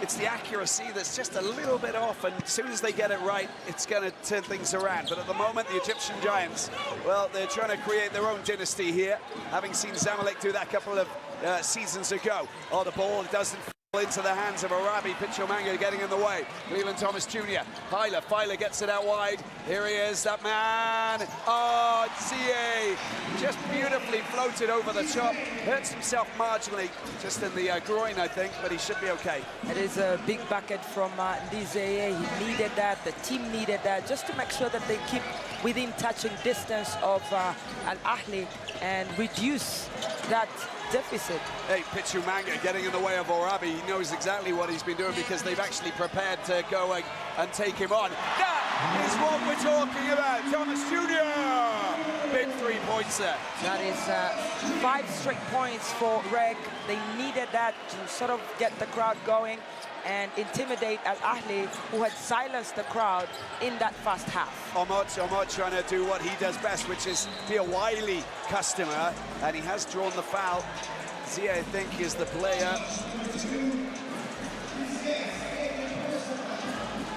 it's the accuracy that's just a little bit off, and as soon as they get it right, it's going to turn things around. But at the moment, the Egyptian Giants, well, they're trying to create their own dynasty here, having seen Zamalek do that a couple of seasons ago. Oh, the ball doesn't into the hands of Arabi. Pichumanga getting in the way. Cleveland Thomas Jr. Filer gets it out wide. Here he is, that man. Oh, CA just beautifully floated over the top. Hurts himself marginally, just in the groin, I think, but he should be okay. It is a big bucket from Ndizeye. He needed that. The team needed that, just to make sure that they keep within touching distance of Ahly and reduce that deficit. Hey, Pichumanga getting in the way of Arabi. He knows exactly what he's been doing because they've actually prepared to go and take him on. That is what we're talking about. Thomas Jr. Big 3 points there. That is 5 straight points for REG. They needed that to sort of get the crowd going and intimidate Ahly, who had silenced the crowd in that first half. Omar trying to do what he does best, which is be a wily customer, and he has drawn the foul. Zia, I think, is the player.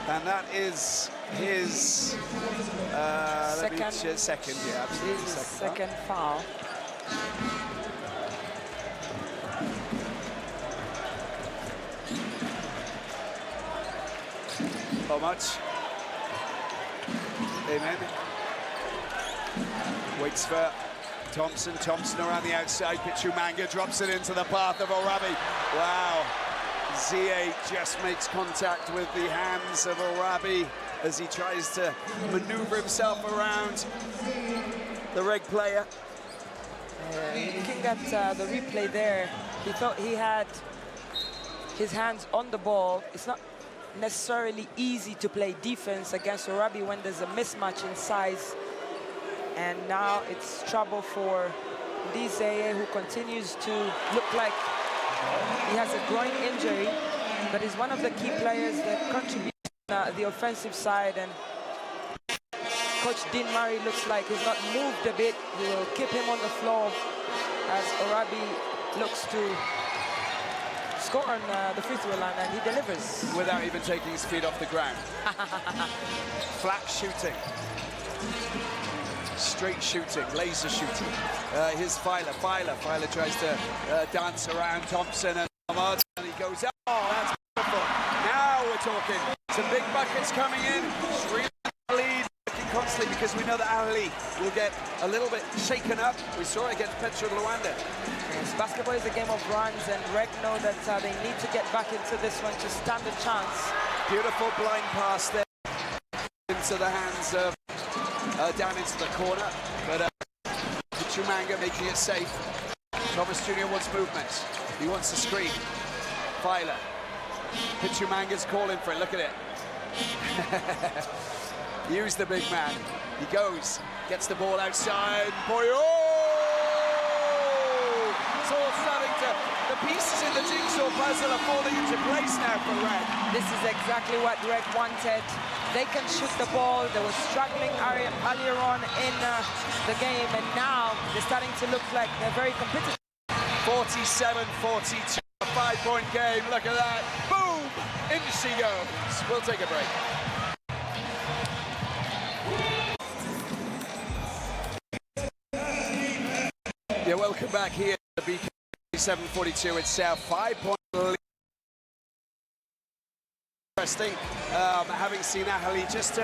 And that is his second, yeah, absolutely. Second foul. How much? Amen. Waits for Thompson. Thompson around the outside. Pichumanga drops it into the path of Orabi. Wow. Zie just makes contact with the hands of Orabi as he tries to maneuver himself around the REG player. Looking at the replay there, he thought he had his hands on the ball. It's not necessarily easy to play defense against Orabi when there's a mismatch in size. And now it's trouble for Zie, who continues to look like he has a groin injury, but is one of the key players that contribute to the offensive side. And Coach Dean Murray looks like he's not moved a bit. He will keep him on the floor as Orabi looks to score on the free throw line, and he delivers. Without even taking his feet off the ground. Flat shooting. Straight shooting, laser shooting. Here's Filer. Filer tries to dance around Thompson and Ahmad, and he goes, oh, that's beautiful. Now we're talking. Some big buckets coming in. Sri Lanka lead constantly, because we know that Ahly will get a little bit shaken up. We saw it against Rwanda. Yes, basketball is a game of runs, and REG know that they need to get back into this one to stand a chance. Beautiful blind pass there Into the hands of down into the corner, but Pichumanga making it safe. Thomas Jr. wants movement. He wants the screen. Filer. Pichumanga's calling for it. Look at it. Use the big man. He goes, gets the ball outside. Boyo! It's all starting to. The pieces in the jigsaw puzzle are falling into place now for REG. This is exactly what REG wanted. They can shoot the ball. They were struggling earlier on in the game, and now they're starting to look like they're very competitive. 47-42, a 5-point game. Look at that. Boom! In she goes. We'll take a break. Yeah, welcome back here to the BK 47-42 itself. 5-point lead. Interesting, having seen Ahly just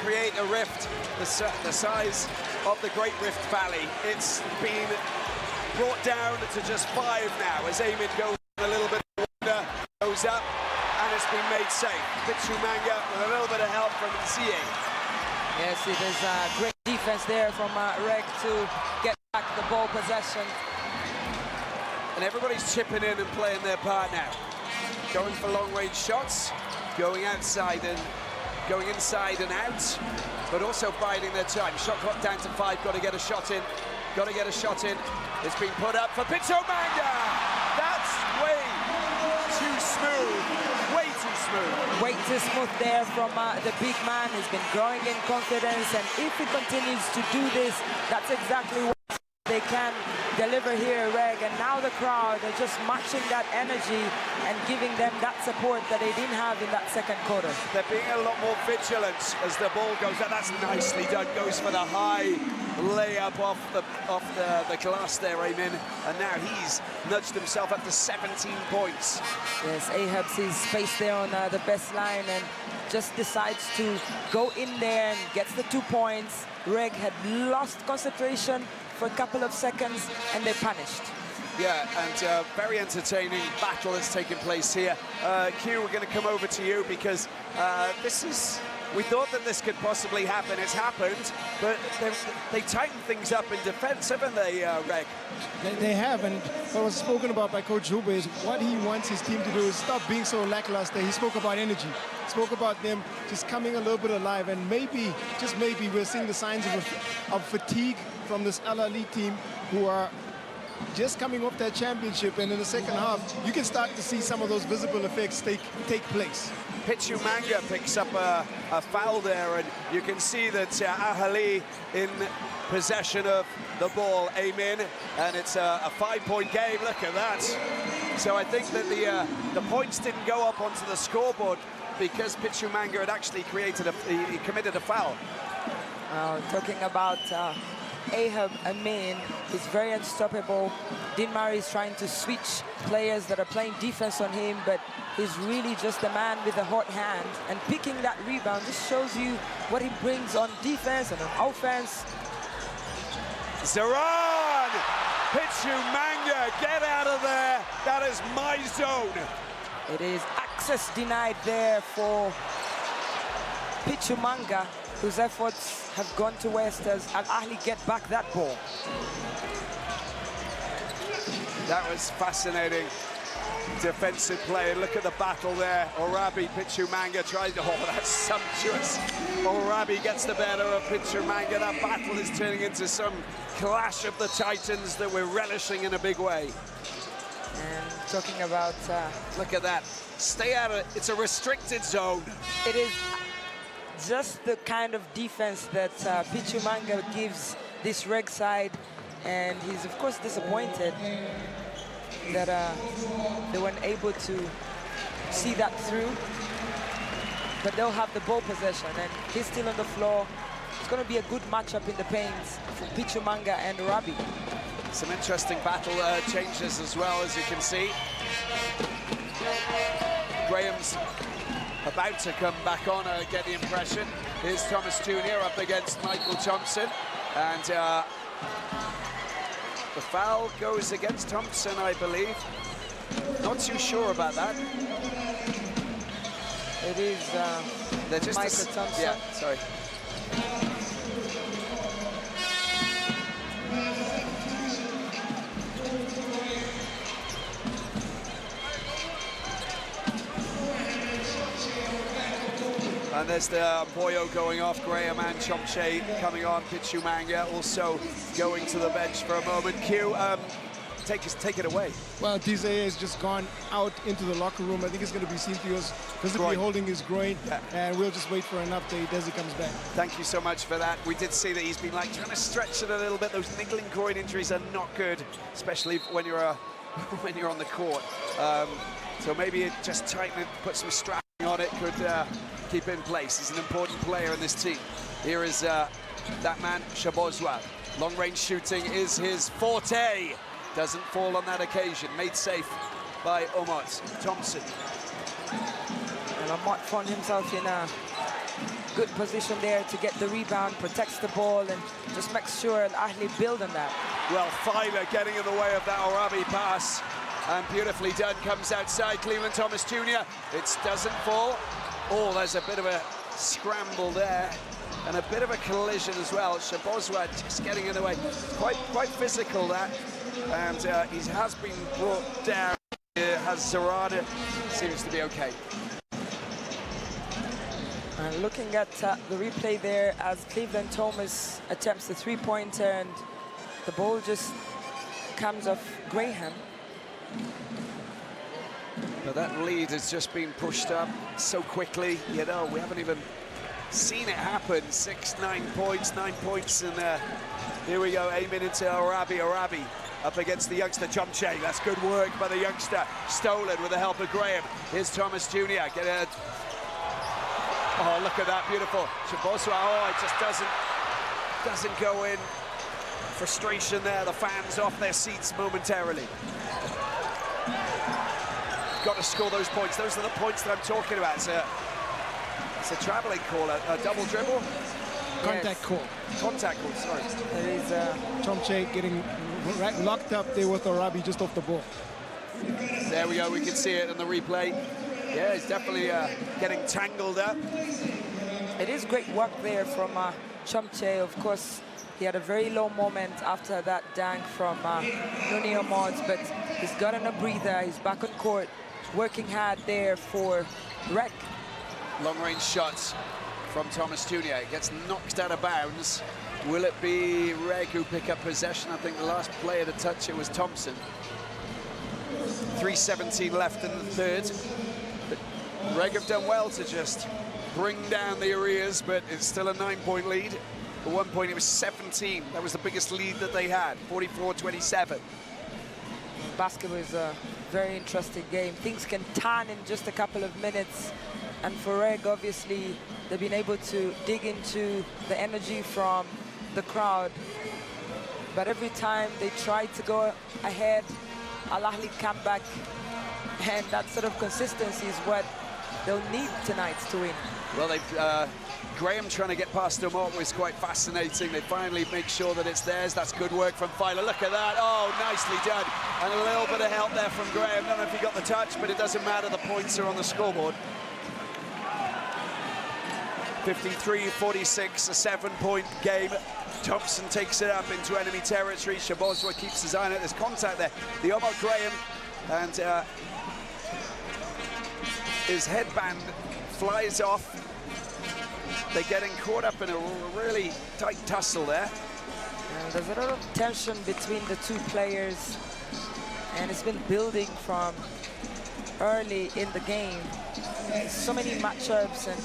create a rift the size of the Great Rift Valley. It's been brought down to just 5 now as Eamon goes a little bit of water, goes up, and it's been made safe. Pichumanga with a little bit of help from Zie. Yes, it is great defense there from REG to get back the ball possession. And everybody's chipping in and playing their part now. Going for long-range shots, going outside and going inside and out, but also biding their time. Shot clock down to 5, got to get a shot in. Got to get a shot in. It's been put up for Pichumanga. That's way too smooth. Way too smooth. Way too smooth there from the big man. He's been growing in confidence, and if he continues to do this, that's exactly what they can deliver here, REG. And now the crowd are just matching that energy and giving them that support that they didn't have in that second quarter. They're being a lot more vigilant as the ball goes out. That's nicely done. Goes for the high layup off the glass there, Eamon. And now he's nudged himself up to 17 points. Yes, Ahab sees space there on the best line and just decides to go in there and gets the 2 points. REG had lost concentration for a couple of seconds, and they punished. Yeah, and very entertaining battle has taken place here. Q, we're going to come over to you because this is... We thought that this could possibly happen. It's happened, but they tightened things up in defense, haven't they, REG? They have, and what was spoken about by Coach Zube is what he wants his team to do is stop being so lackluster. He spoke about energy. He spoke about them just coming a little bit alive, and maybe, just maybe, we're seeing the signs of fatigue from this Ahly team, who are just coming off that championship, and in the second half, you can start to see some of those visible effects take place. Pichumanga picks up a foul there, and you can see that Ahly in possession of the ball, Eamon, and it's a 5-point game. Look at that. So I think that the points didn't go up onto the scoreboard because Pichumanga had actually he committed a foul. Talking about Ahab Amin, he's very unstoppable. Dean Murray is trying to switch players that are playing defense on him, but he's really just a man with a hot hand, and picking that rebound just shows you what he brings on defense and on offense. Zaran! Pichu Manga, get out of there. That is my zone. It is access denied there for Pichu Manga, whose efforts have gone to waste as Ahly get back that ball. That was fascinating defensive play. Look at the battle there. Orabi, Pichu Manga tried to, oh, that's sumptuous. Orabi gets the better of Pichu Manga. That battle is turning into some clash of the titans that we're relishing in a big way. And talking about... look at that. Stay out of it. It's a restricted zone. It is just the kind of defense that Pichu Manga gives this REG side. And he's, of course, disappointed that they weren't able to see that through. But they'll have the ball possession, and he's still on the floor. It's going to be a good matchup in the paints for Pichu Manga and Rabi. Some interesting battle changes as well, as you can see. Graham's about to come back on, get the impression. Here's Thomas Junior up against Michael Thompson. And the foul goes against Thompson, I believe. Not too sure about that. It is They're just Michael Thompson. Yeah, sorry. And there's the Boyo going off, Graham and Chomche coming on, Pichu Manga also going to the bench for a moment. Q, take it away. Well, DZA has just gone out into the locker room. I think it's going to be Cynthios physically holding his groin, and we'll just wait for an update as he comes back. Thank you so much for that. We did see that he's been like trying to stretch it a little bit. Those niggling groin injuries are not good, especially when you're when you're on the court. So maybe it just tighten it, put some strapping on it, could keep in place. He's an important player in this team. Here is that man, Shabozwa. Long-range shooting is his forte. Doesn't fall on that occasion. Made safe by Omot Thompson. And Omot found himself in a good position there to get the rebound, protects the ball, and just makes sure Ahly build on that. Well, Filer getting in the way of that Orabi pass. And beautifully done, comes outside, Cleveland Thomas Jr. It doesn't fall. Oh, there's a bit of a scramble there. And a bit of a collision as well. Shabozwa just getting in the way. Quite physical, that. And he has been brought down. Has Zarada. Seems to be okay. And looking at the replay there, as Cleveland Thomas attempts the three-pointer, and the ball just comes off Graham. But that lead has just been pushed up so quickly. You know, we haven't even seen it happen. 9 points, and here we go, aiming into Orabi up against the youngster, Chomche. That's good work by the youngster. Stolen with the help of Graham. Here's Thomas Jr. Oh, look at that, beautiful. Shabozwa, oh, it just doesn't go in. Frustration there, the fans off their seats momentarily. Got to score those points. Those are the points that I'm talking about. It's a traveling call, a double dribble. Contact call. Contact call, sorry. There is Chomche getting locked up there with Orabi just off the ball. There we go, we can see it in the replay. Yeah, it's definitely getting tangled up. It is great work there from Chomche. Of course, he had a very low moment after that dunk from Nuni Mods, but he's gotten a breather. He's back on court, working hard there for REG. Long-range shots from Thomas Jr. It gets knocked out of bounds. Will it be REG who pick up possession? I think the last player to touch it was Thompson. 3:17 left in the third. But REG have done well to just bring down the arrears, but it's still a 9-point lead. At one point it was 17. That was the biggest lead that they had, 44-27. Basketball is a very interesting game. Things can turn in just a couple of minutes. And for REG, obviously, they've been able to dig into the energy from the crowd. But every time they try to go ahead, Ahly come back. And that sort of consistency is what they'll need tonight to win. Well, they've Graham trying to get past Omot was quite fascinating. They finally make sure that it's theirs. That's good work from Filer. Look at that. Oh, nicely done. And a little bit of help there from Graham. I don't know if he got the touch, but it doesn't matter. The points are on the scoreboard. 53-46, a 7-point game. Thompson takes it up into enemy territory. Shabozwa keeps his eye on it. There's contact there. The Omot Graham and his headband flies off. They're getting caught up in a really tight tussle there. And there's a lot of tension between the two players, and it's been building from early in the game. So many matchups, and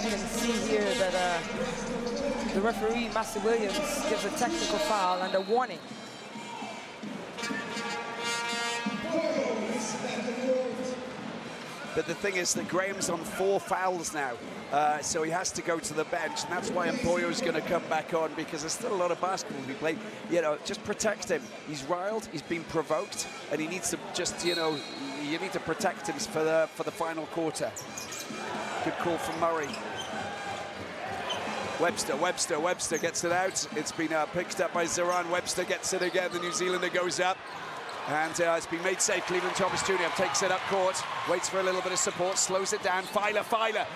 you can see here that the referee, Master Williams, gives a technical foul and a warning. But the thing is that Graham's on 4 fouls now, so he has to go to the bench, and that's why Mpoyo's going to come back on, because there's still a lot of basketball to be played. You know, just protect him. He's riled, he's been provoked, and he needs to just, you know, you need to protect him for the final quarter. Good call from Murray. Webster gets it out. It's been picked up by Zoran. Webster gets it again. The New Zealander goes up. And it's been made safe. Cleveland Thomas Jr. takes it up court, waits for a little bit of support, slows it down. Filer! Oh, Filer!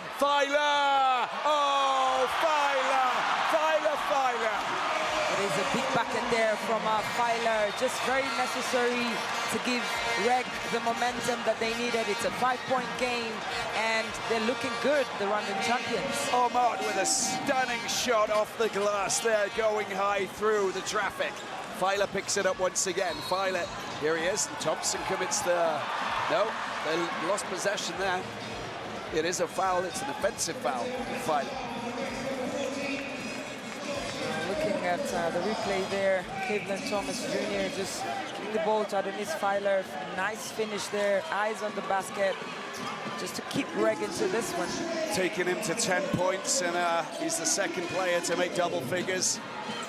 It is a big bucket there from Filer, just very necessary to give REG the momentum that they needed. It's a 5-point game, and they're looking good, the Rwandan champions. Omot with a stunning shot off the glass there, going high through the traffic. Filer picks it up once again. Filer, here he is. And Thompson commits the... No, they lost possession there. It is a foul. It's an offensive foul. Filer. Looking at the replay there, Cleveland Thomas Jr. just giving the ball to Adonis Filer. Nice finish there. Eyes on the basket, just to keep REG into this one. Taking him to 10 points, and he's the second player to make double figures.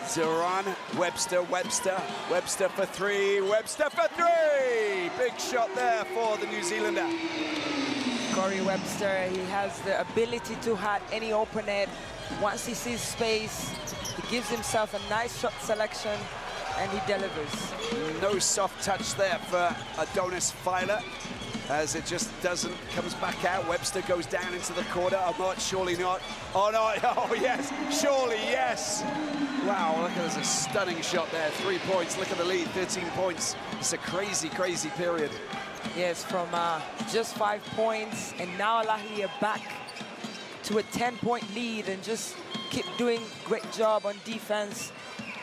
Zoran, Webster for 3, Webster for 3! Big shot there for the New Zealander. Corey Webster, he has the ability to hit any open net. Once he sees space, he gives himself a nice shot selection, and he delivers. No soft touch there for Adonis Filer, as it just comes back out. Webster goes down into the corner. Omot, surely not. Oh, no, oh, yes, surely, yes. Wow, look at this, a stunning shot there. 3 points, look at the lead, 13 points. It's a crazy, crazy period. Yes, from just 5 points, and now Ahly are back to a 10-point lead, and just keep doing great job on defense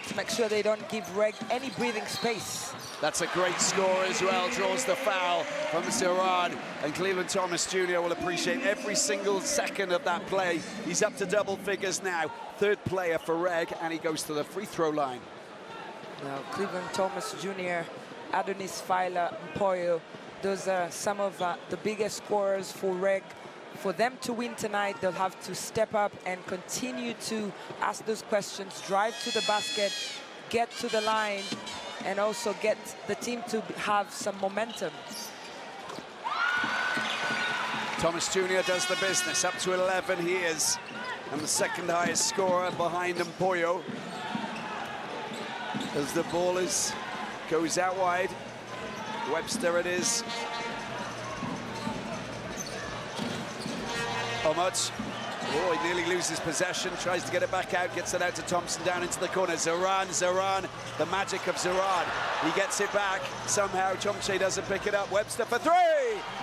to make sure they don't give REG any breathing space. That's a great score as well, draws the foul from Zoran, and Cleveland Thomas Jr. will appreciate every single second of that play. He's up to double figures now, 3rd player for REG, and he goes to the free throw line. Now, Cleveland Thomas Jr., Adonis Filer, Mpoyo, those are some of the biggest scorers for REG. For them to win tonight, they'll have to step up and continue to ask those questions, drive to the basket, get to the line, and also get the team to have some momentum. Thomas Jr. does the business, up to 11 he is, and the 2nd highest scorer behind Mpoyo. As the ball goes out wide, Webster it is. Omot. Oh, he nearly loses possession, tries to get it back out, gets it out to Thompson down into the corner. Zoran, the magic of Zoran. He gets it back. Somehow Chomche doesn't pick it up. Webster for 3!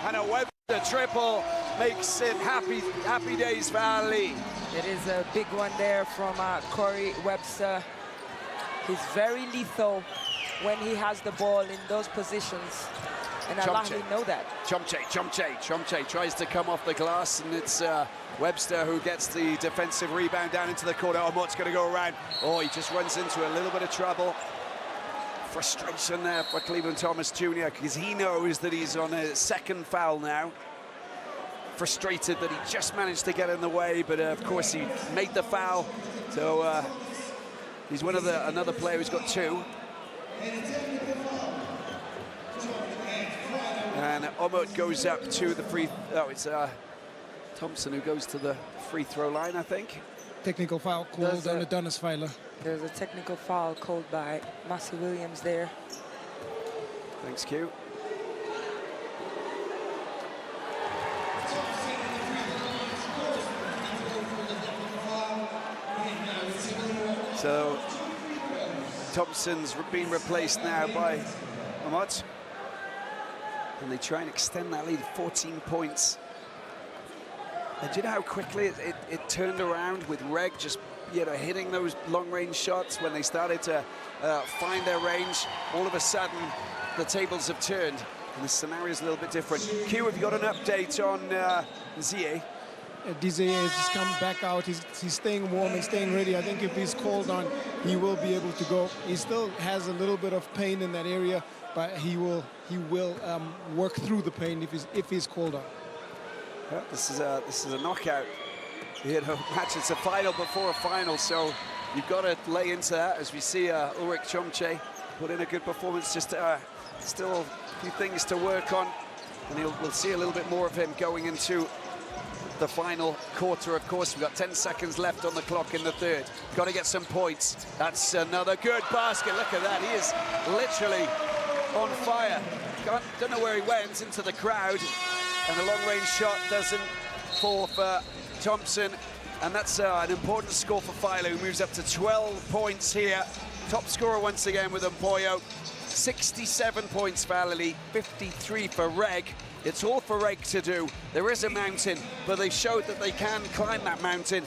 And a Webster triple makes it happy days for Ahly. It is a big one there from Corey Webster. He's very lethal when he has the ball in those positions. And Ahly know that. Chomche tries to come off the glass, and it's Webster who gets the defensive rebound down into the corner. Omot's going to go around. Oh, he just runs into a little bit of trouble. Frustration there for Cleveland Thomas Jr. because he knows that he's on a 2nd foul now. Frustrated that he just managed to get in the way, but of course he made the foul. So he's another player who's got 2. And Omot goes up to the free... Oh, it's Thompson, who goes to the free throw line, I think. Technical foul called on the Dennis Filer. There's a technical foul called by Massey Williams there. Thanks, Q. So Thompson's been replaced now by Ahmad. And they try and extend that lead, 14 points. And do you know how quickly it turned around with REG just, you know, hitting those long-range shots when they started to find their range? All of a sudden, the tables have turned, and the scenario is a little bit different. Q, have you got an update on Zie? DZ has just come back out. He's staying warm and staying ready. I think if he's called on, he will be able to go. He still has a little bit of pain in that area, but he will work through the pain if he's called on. Yeah, this is a knockout. You know, match. It's a final before a final, so you've got to lay into that. As we see Ulrich Chomche put in a good performance. Just still a few things to work on, and we'll see a little bit more of him going into the final quarter. Of course, we've got 10 seconds left on the clock in the third. Got to get some points. That's another good basket. Look at that. He is literally on fire. Don't know where he went, into the crowd, and the long-range shot doesn't fall for Thompson, and that's an important score for Filer, who moves up to 12 points here. Top scorer once again with Mpoyo. 67 points for Ahly, 53 for REG. It's all for REG to do. There is a mountain, but they showed that they can climb that mountain.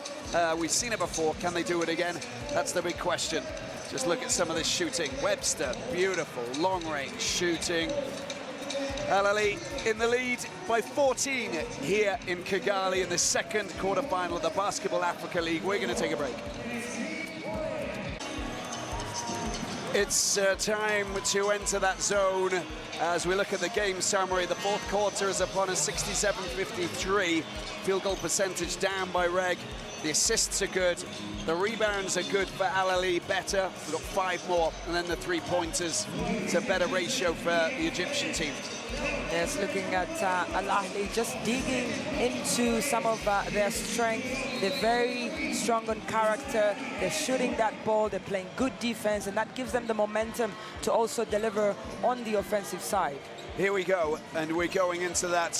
We've seen it before. Can they do it again? That's the big question. Just look at some of this shooting. Webster, beautiful long-range shooting. Ahly in the lead by 14 here in Kigali in the second quarterfinal of the BAL-Africa League. We're going to take a break. It's time to enter that zone as we look at the game summary. The fourth quarter is upon us, 67-53. Field goal percentage down by REG. The assists are good. The rebounds are good for Ahly, better. We've got 5 more. And then the three-pointers. It's a better ratio for the Egyptian team. Yes, looking at Ahly just digging into some of their strength. They're very strong on character. They're shooting that ball. They're playing good defense, and that gives them the momentum to also deliver on the offensive side. Here we go, and we're going into that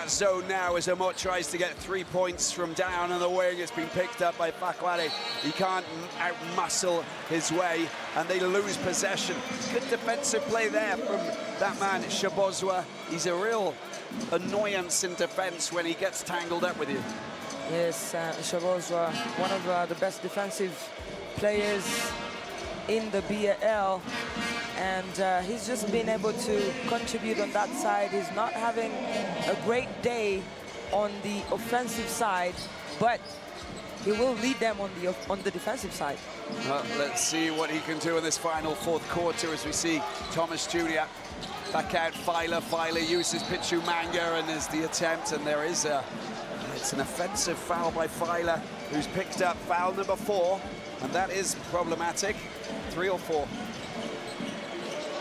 zone now as Amot tries to get 3 points from down on the wing. It's been picked up by Fakwade. He can't out-muscle his way, and they lose possession. Good defensive play there from that man, Shabozwa. He's a real annoyance in defense when he gets tangled up with you. Yes, Shabozwa, one of the best defensive players in the BAL. And he's just been able to contribute on that side. He's not having a great day on the offensive side, but he will lead them on the defensive side. Let's see what he can do in this final fourth quarter as we see Thomas Jr. back out. Filer uses Pichu Manga, and there's the attempt, and there is it's an offensive foul by Filer, who's picked up foul number 4, and that is problematic. 3 or 4.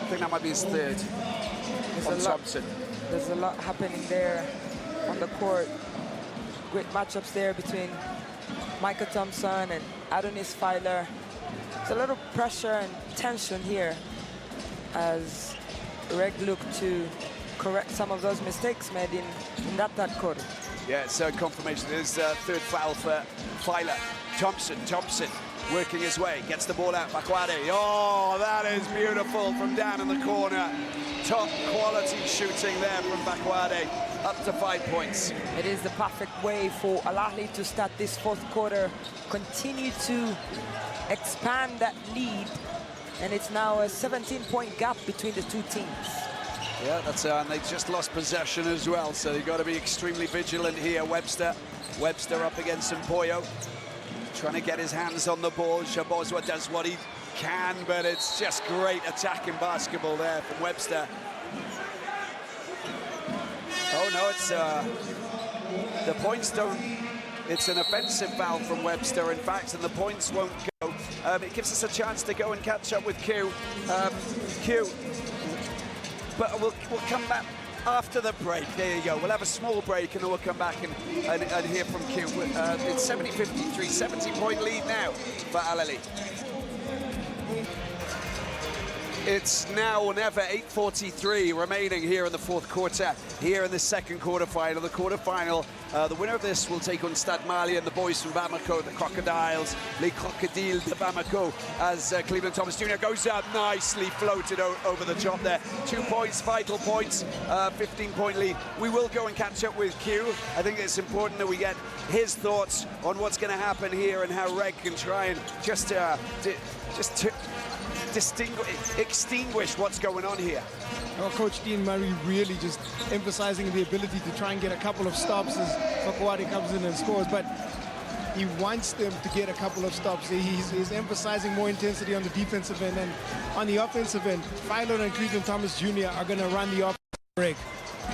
I think that might be his third on Thompson. There's a lot happening there on the court. Great matchups there between Michael Thompson and Adonis Filer. There's a lot of pressure and tension here as REG look to correct some of those mistakes made in that quarter. Yeah, it's confirmation. There's third foul for Filer. Thompson working his way, gets the ball out, Fakwade. Oh, that is beautiful from down in the corner. Top quality shooting there from Fakwade, up to 5 points. It is the perfect way for Ahly to start this fourth quarter, continue to expand that lead, and it's now a 17-point gap between the two teams. Yeah, that's and they just lost possession as well, so they've got to be extremely vigilant here. Webster up against Mpoyo, trying to get his hands on the ball. Shabozwa does what he can, but it's just great attacking basketball there from Webster. Oh no, it's the points don't. It's an offensive foul from Webster, in fact, and the points won't go. It gives us a chance to go and catch up with Q. But we'll come back after the break. There you go. We'll have a small break and then we'll come back and hear from Q. It's 70-53, 70-point lead now for Ahly. It's now or never, 8:43 remaining here in the fourth quarter, here in the second quarterfinal. The quarterfinal, the winner of this will take on Stade Mali and the boys from Bamako, the Crocodiles, Les Crocodiles de Bamako, as Cleveland Thomas Jr. goes out, nicely floated over the top there. 2 points, vital points, 15-point lead. We will go and catch up with Q. I think it's important that we get his thoughts on what's going to happen here and how REG can try and just extinguish what's going on here. Well, Coach Dean Murray really just emphasizing the ability to try and get a couple of stops as Fakwade comes in and scores, but he wants them to get a couple of stops. He's emphasizing more intensity on the defensive end, and on the offensive end, Philo and Cleveland Thomas Jr. are going to run the offensive break.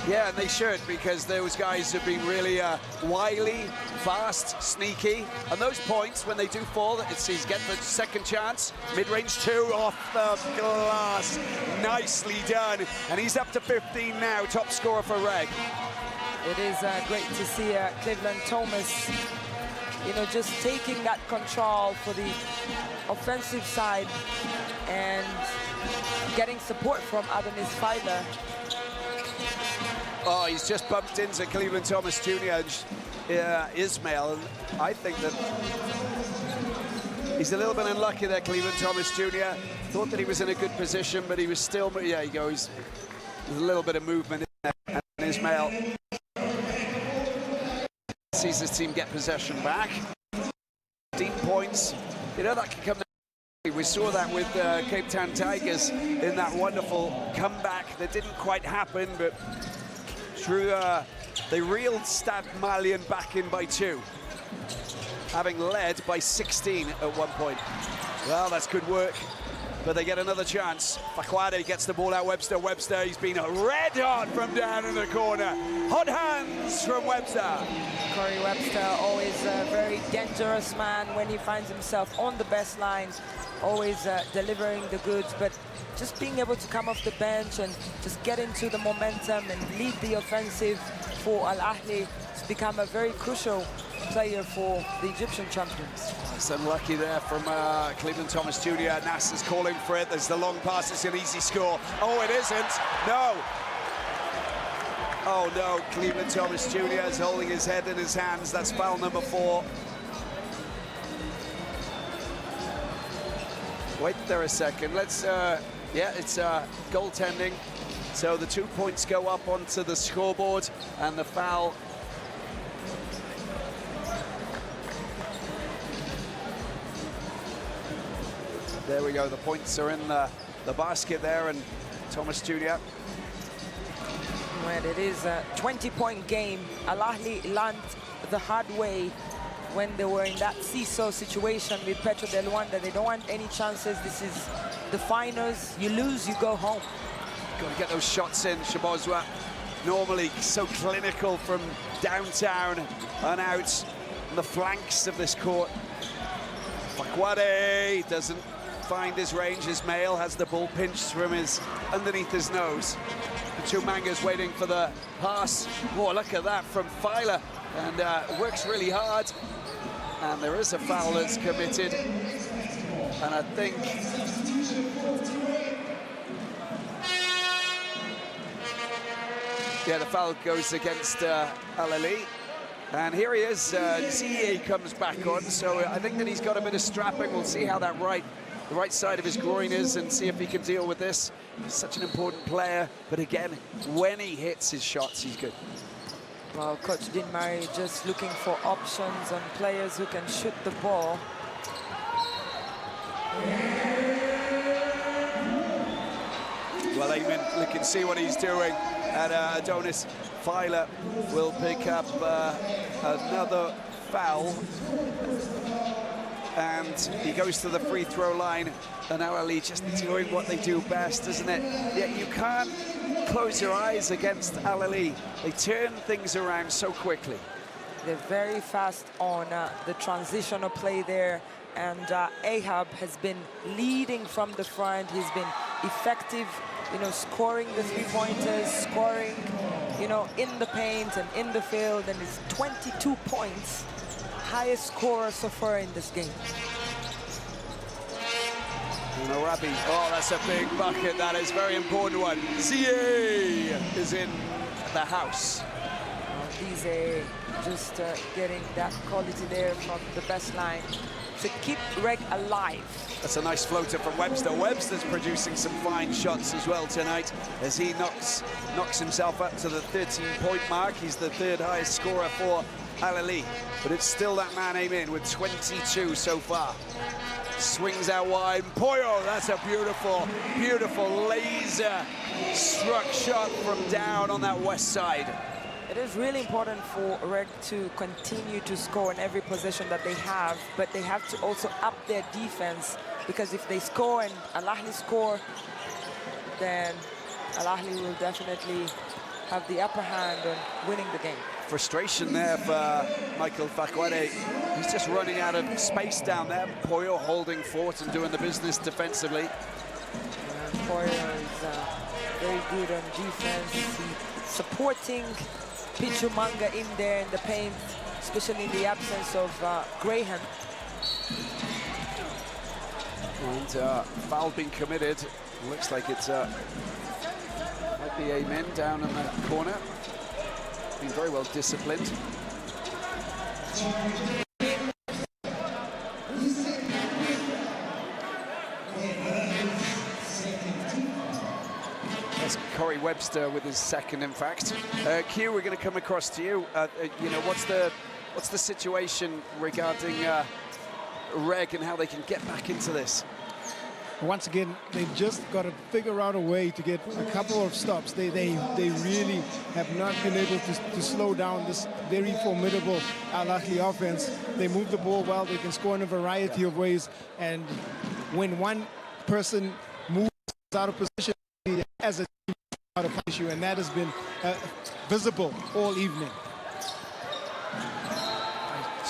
Yeah, and they should, because those guys have been really wily, fast, sneaky. And those points, when they do fall, he's getting the second chance. Mid-range 2 off the glass. Nicely done. And he's up to 15 now, top scorer for REG. It is great to see Cleveland Thomas, you know, just taking that control for the offensive side and getting support from Adonis Filer. Oh, he's just bumped into Cleveland Thomas Jr. and Ismail. And I think that he's a little bit unlucky there, Cleveland Thomas Jr. Thought that he was in a good position, but he was still, yeah, he goes, there's a little bit of movement in there. And Ismail sees his team get possession back. 15 points, you know, that can come. We saw that with Cape Town Tigers in that wonderful comeback that didn't quite happen, but through, they reeled Stade Malien back in by 2, having led by 16 at one point. Well, that's good work, but they get another chance. Fakwade gets the ball out. Webster, he's been red hot from down in the corner. Hot hands from Webster. Corey Webster, always a very dangerous man when he finds himself on the best line, always delivering the goods, but just being able to come off the bench and just get into the momentum and lead the offensive for Al-Ahly has become a very crucial player for the Egyptian champions. It's unlucky there from Cleveland Thomas Jr. Nasser's calling for it. There's the long pass. It's an easy score. Oh, it isn't. No. Oh, no. Cleveland Thomas Jr. is holding his head in his hands. That's foul number 4. Wait there a second. Let's, yeah, it's goaltending. So the 2 points go up onto the scoreboard, and the foul. There we go. The points are in the basket there, and Thomas Jr. Well, it is a 20-point game. Al-Ahly learned the hard way when they were in that seesaw situation with Petro de Rwanda. They don't want any chances. This is the finals. You lose, you go home. Got to get those shots in. Shabozwa, normally so clinical from downtown and out on the flanks of this court. Fakwade doesn't find his range. Ismail has the ball pinched from underneath his nose. Chumanga's waiting for the pass. Oh, look at that from Filer, and works really hard. And there is a foul that's committed, and I think yeah, the foul goes against Ahly. And here he is, Zie comes back on, so I think that he's got a bit of strapping. We'll see how that the right side of his groin is, and see if he can deal with this. He's such an important player, but again, when he hits his shots, he's good. Well, Coach Dean Murray just looking for options on players who can shoot the ball. Well, Eamon, look and see what he's doing. And Adonis Filer will pick up another foul. And he goes to the free throw line. And now Ahly just doing what they do best, isn't it? Yeah, you can't close your eyes against Ahly. They turn things around so quickly. They're very fast on the transitional play there. And Ahab has been leading from the front. He's been effective you know, scoring the three-pointers, scoring, you know, in the paint and in the field, and it's 22 points, highest scorer so far in this game. Arabi, oh, that's a big bucket. That is a very important one. ZA is in the house. Easy, just getting that quality there from the best line to keep REG alive. That's a nice floater from Webster. Webster's producing some fine shots as well tonight as he knocks himself up to the 13-point mark. He's the third highest scorer for Ahly, but it's still that man Amin with 22 so far. Swings out wide. Poyo, that's a beautiful, beautiful laser-struck shot from down on that west side. It is really important for REG to continue to score in every possession that they have, but they have to also up their defense, because if they score and Ahly score, then Ahly will definitely have the upper hand on winning the game. Frustration there for Michael Fakwade. He's just running out of space down there. Poyo holding fort and doing the business defensively. Poyo is very good on defense. He's supporting Pichumanga in there in the paint, especially in the absence of Graham. And foul being committed. Looks like it's might be Amin down in the corner. Been very well disciplined. That's Corey Webster with his second, in fact. Q, we're going to come across to you. You know, what's the situation regarding REG and how they can get back into this? Once again, they've just got to figure out a way to get a couple of stops. They really have not been able to slow down this very formidable Ahly offense. They move the ball well. They can score in a variety of ways. And when one person moves out of position, as a team, out of issue, and that has been visible all evening.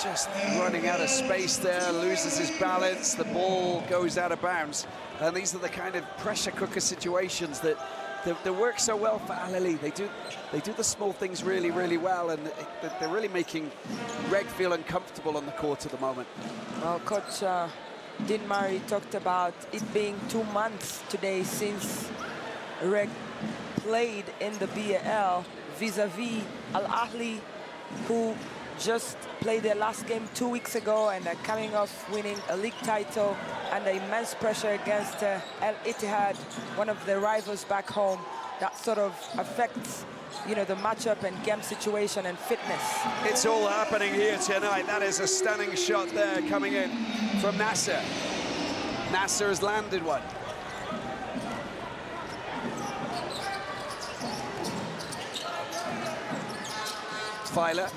Just running out of space there, loses his balance, the ball goes out of bounds. And these are the kind of pressure cooker situations that work so well for Ahly. They do the small things really, really well, and they're really making REG feel uncomfortable on the court at the moment. Well, Coach Dean Murray talked about it being 2 months today since REG played in the BAL vis-a-vis Ahly, who just played their last game 2 weeks ago and are coming off winning a league title under immense pressure against Al Ittihad, one of their rivals back home. That sort of affects, you know, the matchup and game situation and fitness. It's all happening here tonight. That is a stunning shot there coming in from Nasser. Nasser has landed one. Filer.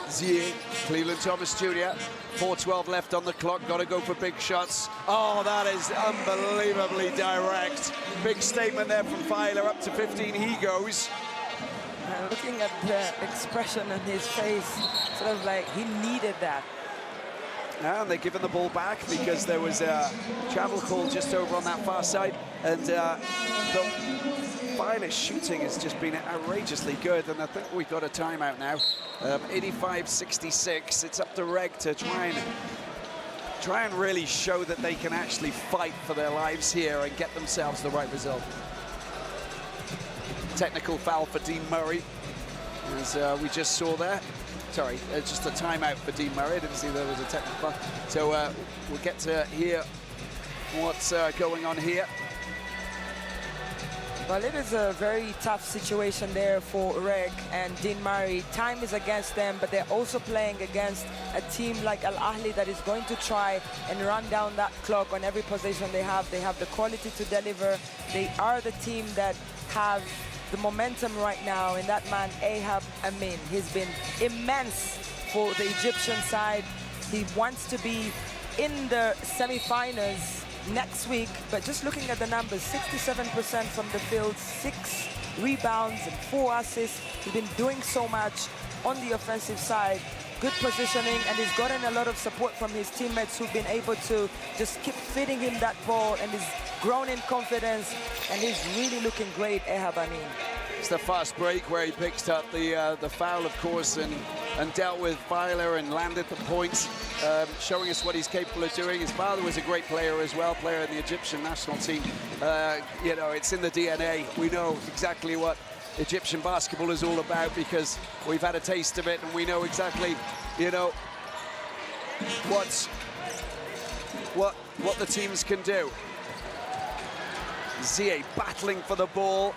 Zie, Cleveland Thomas Jr. 4:12 left on the clock, got to go for big shots. Oh, that is unbelievably direct. Big statement there from Filer, up to 15 he goes. Looking at the expression on his face, sort of like he needed that. And they're giving the ball back because there was a travel call just over on that far side. And the Filer's shooting has just been outrageously good, and I think we've got a timeout now. 85-66. It's up to REG to try and really show that they can actually fight for their lives here and get themselves the right result. Technical foul for Dean Murray, as we just saw there. Sorry, just a timeout for Dean Murray. I didn't see there was a technical foul. So we'll get to hear what's going on here. Well, it is a very tough situation there for REG and Dean Murray. Time is against them, but they're also playing against a team like Ahly that is going to try and run down that clock on every possession they have. They have the quality to deliver. They are the team that have the momentum right now, and that man, Ahab Amin, he's been immense for the Egyptian side. He wants to be in the semi-finals next week, but just looking at the numbers, 67% from the field, 6 rebounds and 4 assists. He's been doing so much on the offensive side. good positioning, and he's gotten a lot of support from his teammates who've been able to just keep feeding him that ball, and he's grown in confidence, and he's really looking great, Ehab Amin. It's the fast break where he picked up the foul, of course, and dealt with Weiler and landed the points, showing us what he's capable of doing. His father was a great player as well, player in the Egyptian national team. You know, it's in the DNA. We know exactly what Egyptian basketball is all about because we've had a taste of it, and we know exactly, you know, what the teams can do. Ziyeh battling for the ball,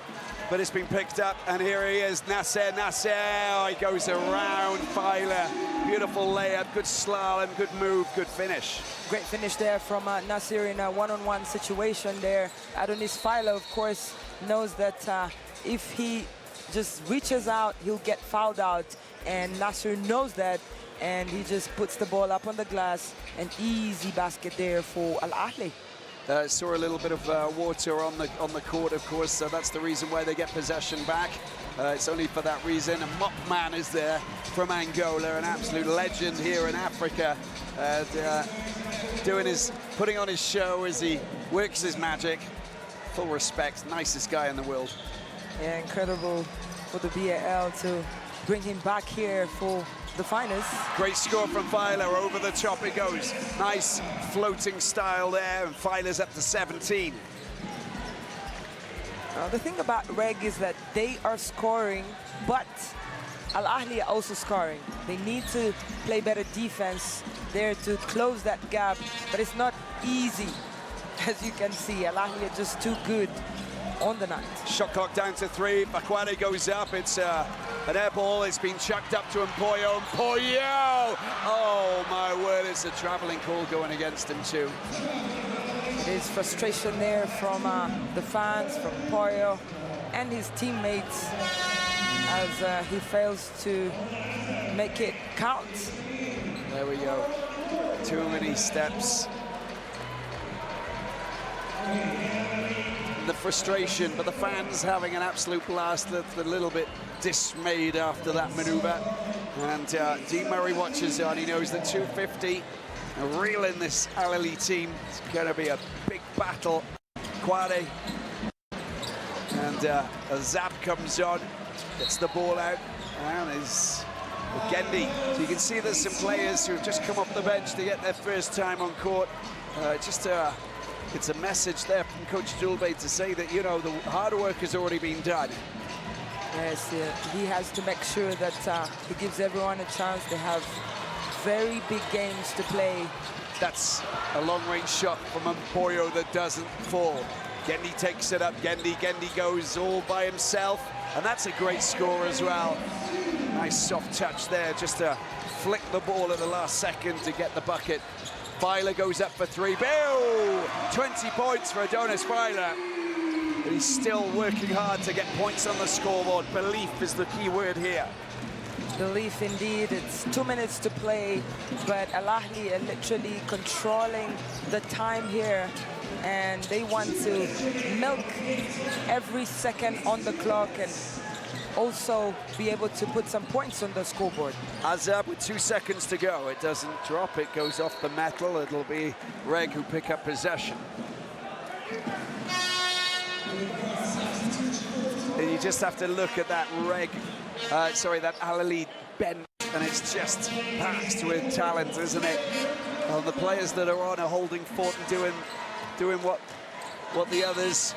but it's been picked up, and here he is, Nasser. Oh, he goes around Weiler. Beautiful layup, good slalom, good move, good finish. Great finish there from Nasser in a one-on-one situation there. Adonis Weiler, of course, knows that if he just reaches out, he'll get fouled out, and Nasser knows that, and he just puts the ball up on the glass. An easy basket there for Al-Ahly. Saw a little bit of water on the court, of course, so that's the reason why they get possession back. It's only for that reason. And Mopman is there from Angola, an absolute legend here in Africa, putting on his show as he works his magic. Full respect, nicest guy in the world. Yeah, incredible for the BAL to bring him back here for the finals. Great score from Weiler, over the top it goes. Nice floating style there, and Weiler's up to 17. The thing about REG is that they are scoring, but Al-Ahly are also scoring. They need to play better defense there to close that gap, but it's not easy. As you can see, Al-Ahly are just too good on the night. Shot clock down to 3. Bakwani goes up. It's an air ball. It's been chucked up to Mpoyo. Mpoyo! Oh, my word. It's a traveling call going against him, too. It is frustration there from the fans, from Mpoyo and his teammates as he fails to make it count. There we go. Too many steps. The frustration, but the fans having an absolute blast. They're a little bit dismayed after that maneuver. And Dean Murray watches on. He knows that 250 reeling this Ahly team. It's going to be a big battle. Kwade. And a zap comes on, gets the ball out, and is Gendi. So you can see there's some players who have just come off the bench to get their first time on court. It's a message there from Coach Julbe to say that, you know, the hard work has already been done. Yes, he has to make sure that he gives everyone a chance. They have very big games to play. That's a long-range shot from Mpoyo that doesn't fall. Gendi takes it up. Gendi goes all by himself, and that's a great score as well. Nice soft touch there, just to flick the ball at the last second to get the bucket. Weiler goes up for 3. Bill! 20 points for Adonis Weiler. But he's still working hard to get points on the scoreboard. Belief is the key word here. Belief indeed. It's 2 minutes to play, but Al-Ahly are literally controlling the time here, and they want to milk every second on the clock and also be able to put some points on the scoreboard. Azab with 2 seconds to go. It doesn't drop, it goes off the metal. It'll be REG who pick up possession. And you just have to look at that that Ahly bench, and it's just packed with talent, isn't it? Well, the players that are on are holding fort and doing what the others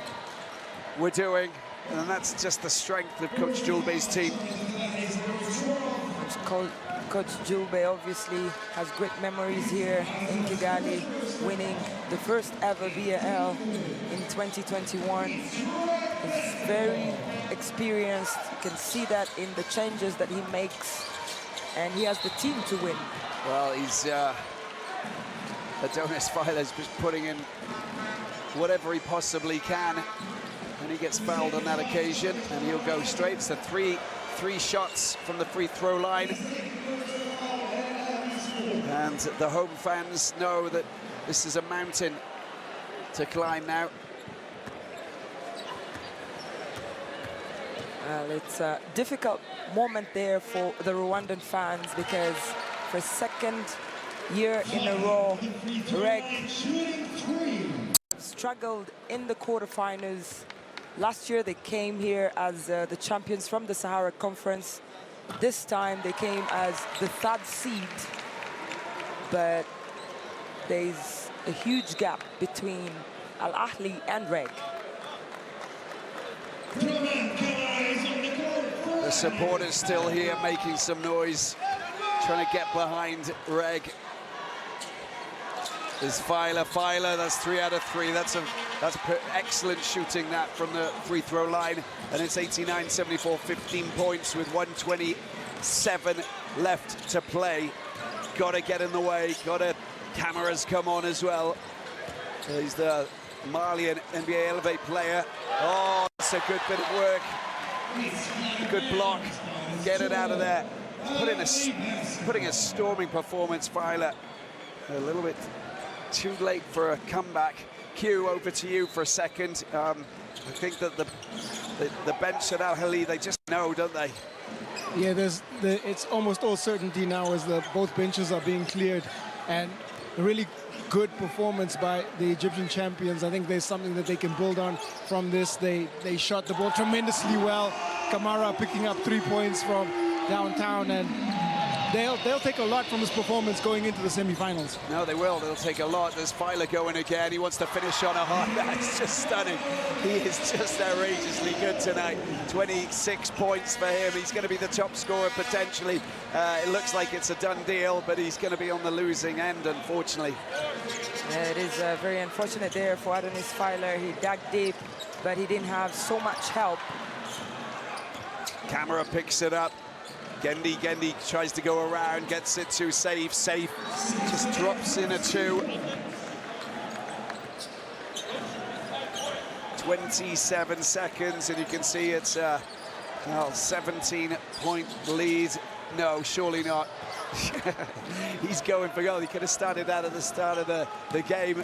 were doing. And that's just the strength of Coach Julbe's team. Coach Julbe obviously has great memories here in Kigali, winning the first ever BAL in 2021. He's very experienced. You can see that in the changes that he makes, and he has the team to win. Well, he's Adonis Weiler's just putting in whatever he possibly can. And he gets fouled on that occasion, and he'll go straight. So three shots from the free throw line. And the home fans know that this is a mountain to climb now. Well, it's a difficult moment there for the Rwandan fans because for a second year in a row. REG struggled in the quarterfinals. Last year they came here as the champions from the Sahara Conference. This time they came as the third seed, but there's a huge gap between Ahly and REG. The supporters still here making some noise, trying to get behind REG. There's Filer, that's 3 out of 3. That's excellent shooting that from the free throw line. And it's 89-74, 15 points with 1:27 left to play. Gotta get in the way, cameras come on as well. He's the Malian NBA Elevate player. Oh, that's a good bit of work. Good block, get it out of there. Putting a storming performance, Filer. A little bit too late for a comeback. Q, over to you for a second. I think that the bench at Ahly, they just know, don't they? Yeah, it's almost all certainty now as both benches are being cleared, and a really good performance by the Egyptian champions. I think there's something that they can build on from this. They shot the ball tremendously well. Kamara picking up 3 points from downtown, and they'll take a lot from this performance going into the semifinals. No, they will. They'll take a lot. There's Filer going again. He wants to finish on a high. That's just stunning. He is just outrageously good tonight. 26 points for him. He's going to be the top scorer potentially. It looks like it's a done deal, but he's going to be on the losing end, unfortunately. Yeah, it is very unfortunate there for Adonis Filer. He dug deep, but he didn't have so much help. Camera picks it up. Gendy tries to go around, gets it to safe, just drops in a 2. 27 seconds, and you can see it's a 17-point lead. No, surely not. He's going for goal. He could have started that at the start of the game.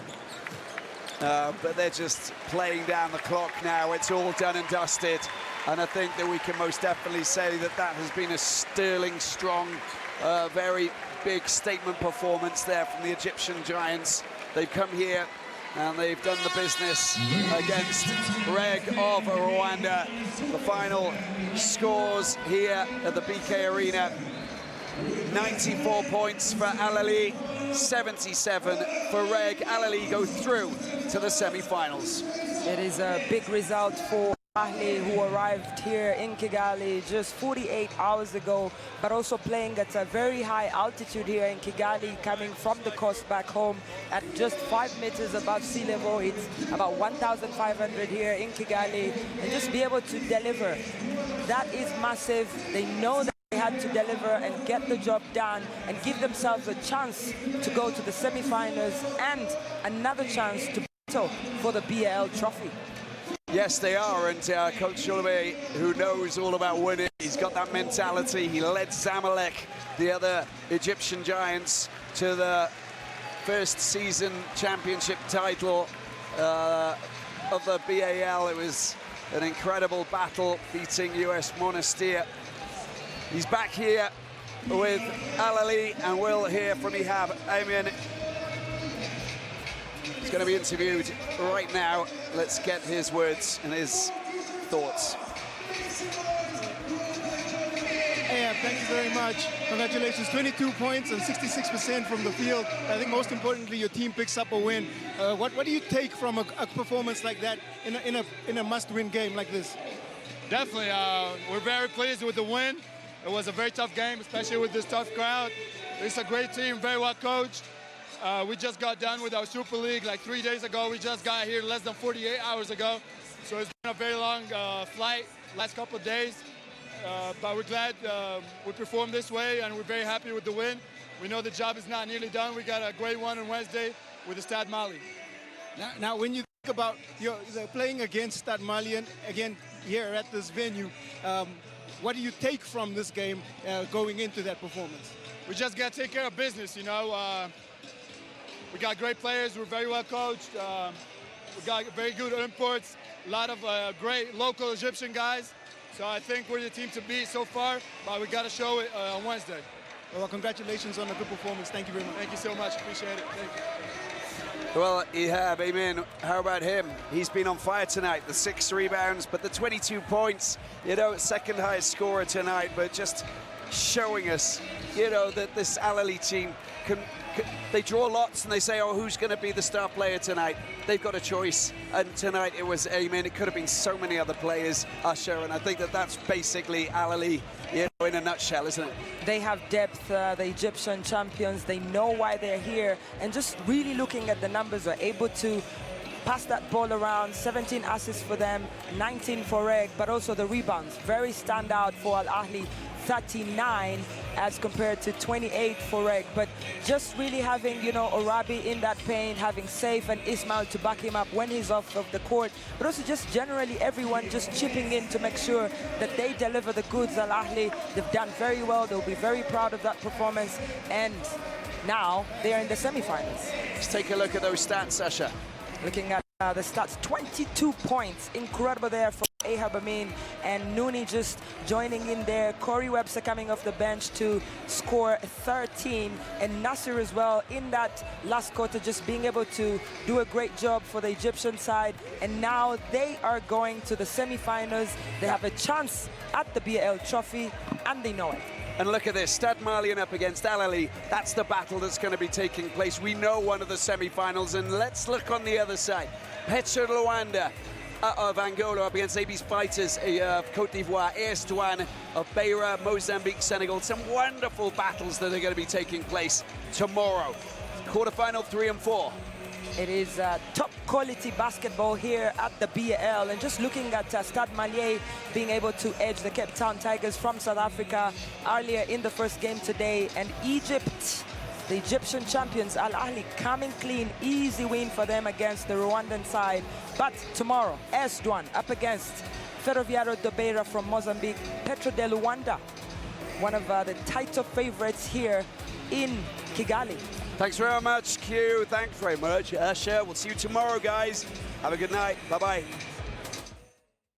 But they're just playing down the clock now. It's all done and dusted. And I think that we can most definitely say that that has been a sterling, strong, very big statement performance there from the Egyptian Giants. They've come here and they've done the business against REG of Rwanda. The final scores here at the BK Arena: 94 points for Ahly, 77 for REG. Ahly go through to the semi-finals. It is a big result for Ahly, who arrived here in Kigali just 48 hours ago, but also playing at a very high altitude here in Kigali, coming from the coast back home at just 5 meters above sea level. It's about 1,500 here in Kigali, and just be able to deliver, that is massive. They know that they had to deliver and get the job done and give themselves a chance to go to the semi-finals and another chance to battle for the BAL trophy. Yes, they are, and Coach Shulube, who knows all about winning, he's got that mentality. He led Zamalek, the other Egyptian Giants, to the first season championship title of the BAL. It was an incredible battle, beating US Monastir. He's back here with Ahly, and we'll hear from Ihab Amin. He's going to be interviewed right now. Let's get his words and his thoughts. Hey, thank you very much. Congratulations, 22 points and 66% from the field. I think most importantly, your team picks up a win. What do you take from a performance like that in a must-win game like this? Definitely, we're very pleased with the win. It was a very tough game, especially with this tough crowd. It's a great team, very well coached. We just got done with our Super League like 3 days ago. We just got here less than 48 hours ago. So it's been a very long flight, last couple of days. But we're glad we performed this way, and we're very happy with the win. We know the job is not nearly done. We got a great one on Wednesday with the Stade Mali. Now when you think about playing against Stade Malien, again, here at this venue, what do you take from this game going into that performance? We just got to take care of business, you know. We got great players. We're very well coached. We got very good imports, a lot of great local Egyptian guys. So I think we're the team to beat so far, but we got to show it on Wednesday. Well, congratulations on a good performance. Thank you very much. Thank you so much. Appreciate it. Thank you. Well, Ihab, amen. How about him? He's been on fire tonight. The 6 rebounds, but the 22 points. You know, second highest scorer tonight, but just showing us, you know, that this Ahly team they draw lots and they say, oh, who's going to be the star player tonight? They've got a choice, and tonight it was Amen. It could have been so many other players, Usher, and I think that that's basically Ahly, you know, in a nutshell, isn't it? They have depth, the Egyptian champions. They know why they're here, and just really looking at the numbers, are able to pass that ball around. 17 assists for them, 19 for REG, but also the rebounds. Very standout for Ahly. 39 as compared to 28 for REG, but just really having, you know, Orabi in that paint, having Saif and Ismail to back him up when he's off of the court, but also just generally everyone just chipping in to make sure that they deliver the goods. Ahly, they've done very well. They'll be very proud of that performance, and now they're in the semifinals. Let's take a look at those stats, Usher. Looking at the stats, 22 points, incredible there for Ahab Amin, and Nooni just joining in there. Corey Webster coming off the bench to score 13, and Nasser as well in that last quarter, just being able to do a great job for the Egyptian side. And now they are going to the semifinals. They have a chance at the BAL trophy, and they know it. And look at this, Stade Malien up against Ahly. That's the battle that's going to be taking place. We know one of the semi-finals, and let's look on the other side. Petro Rwanda of Angola up against AB's Fighters of Cote d'Ivoire, AS Douane of Beira, Mozambique, Senegal. Some wonderful battles that are going to be taking place tomorrow. Quarterfinal 3 and 4. It is top quality basketball here at the BAL, and just looking at Stade Malien being able to edge the Cape Town Tigers from South Africa earlier in the first game today, and Egypt, the Egyptian champions, Ahly, coming clean, easy win for them against the Rwandan side. But tomorrow, AS Douane up against Ferroviário de Beira from Mozambique, Petro de Luanda, one of the title favorites here in Kigali. Thanks very much, Q. Thanks very much, Usher. We'll see you tomorrow, guys. Have a good night. Bye-bye.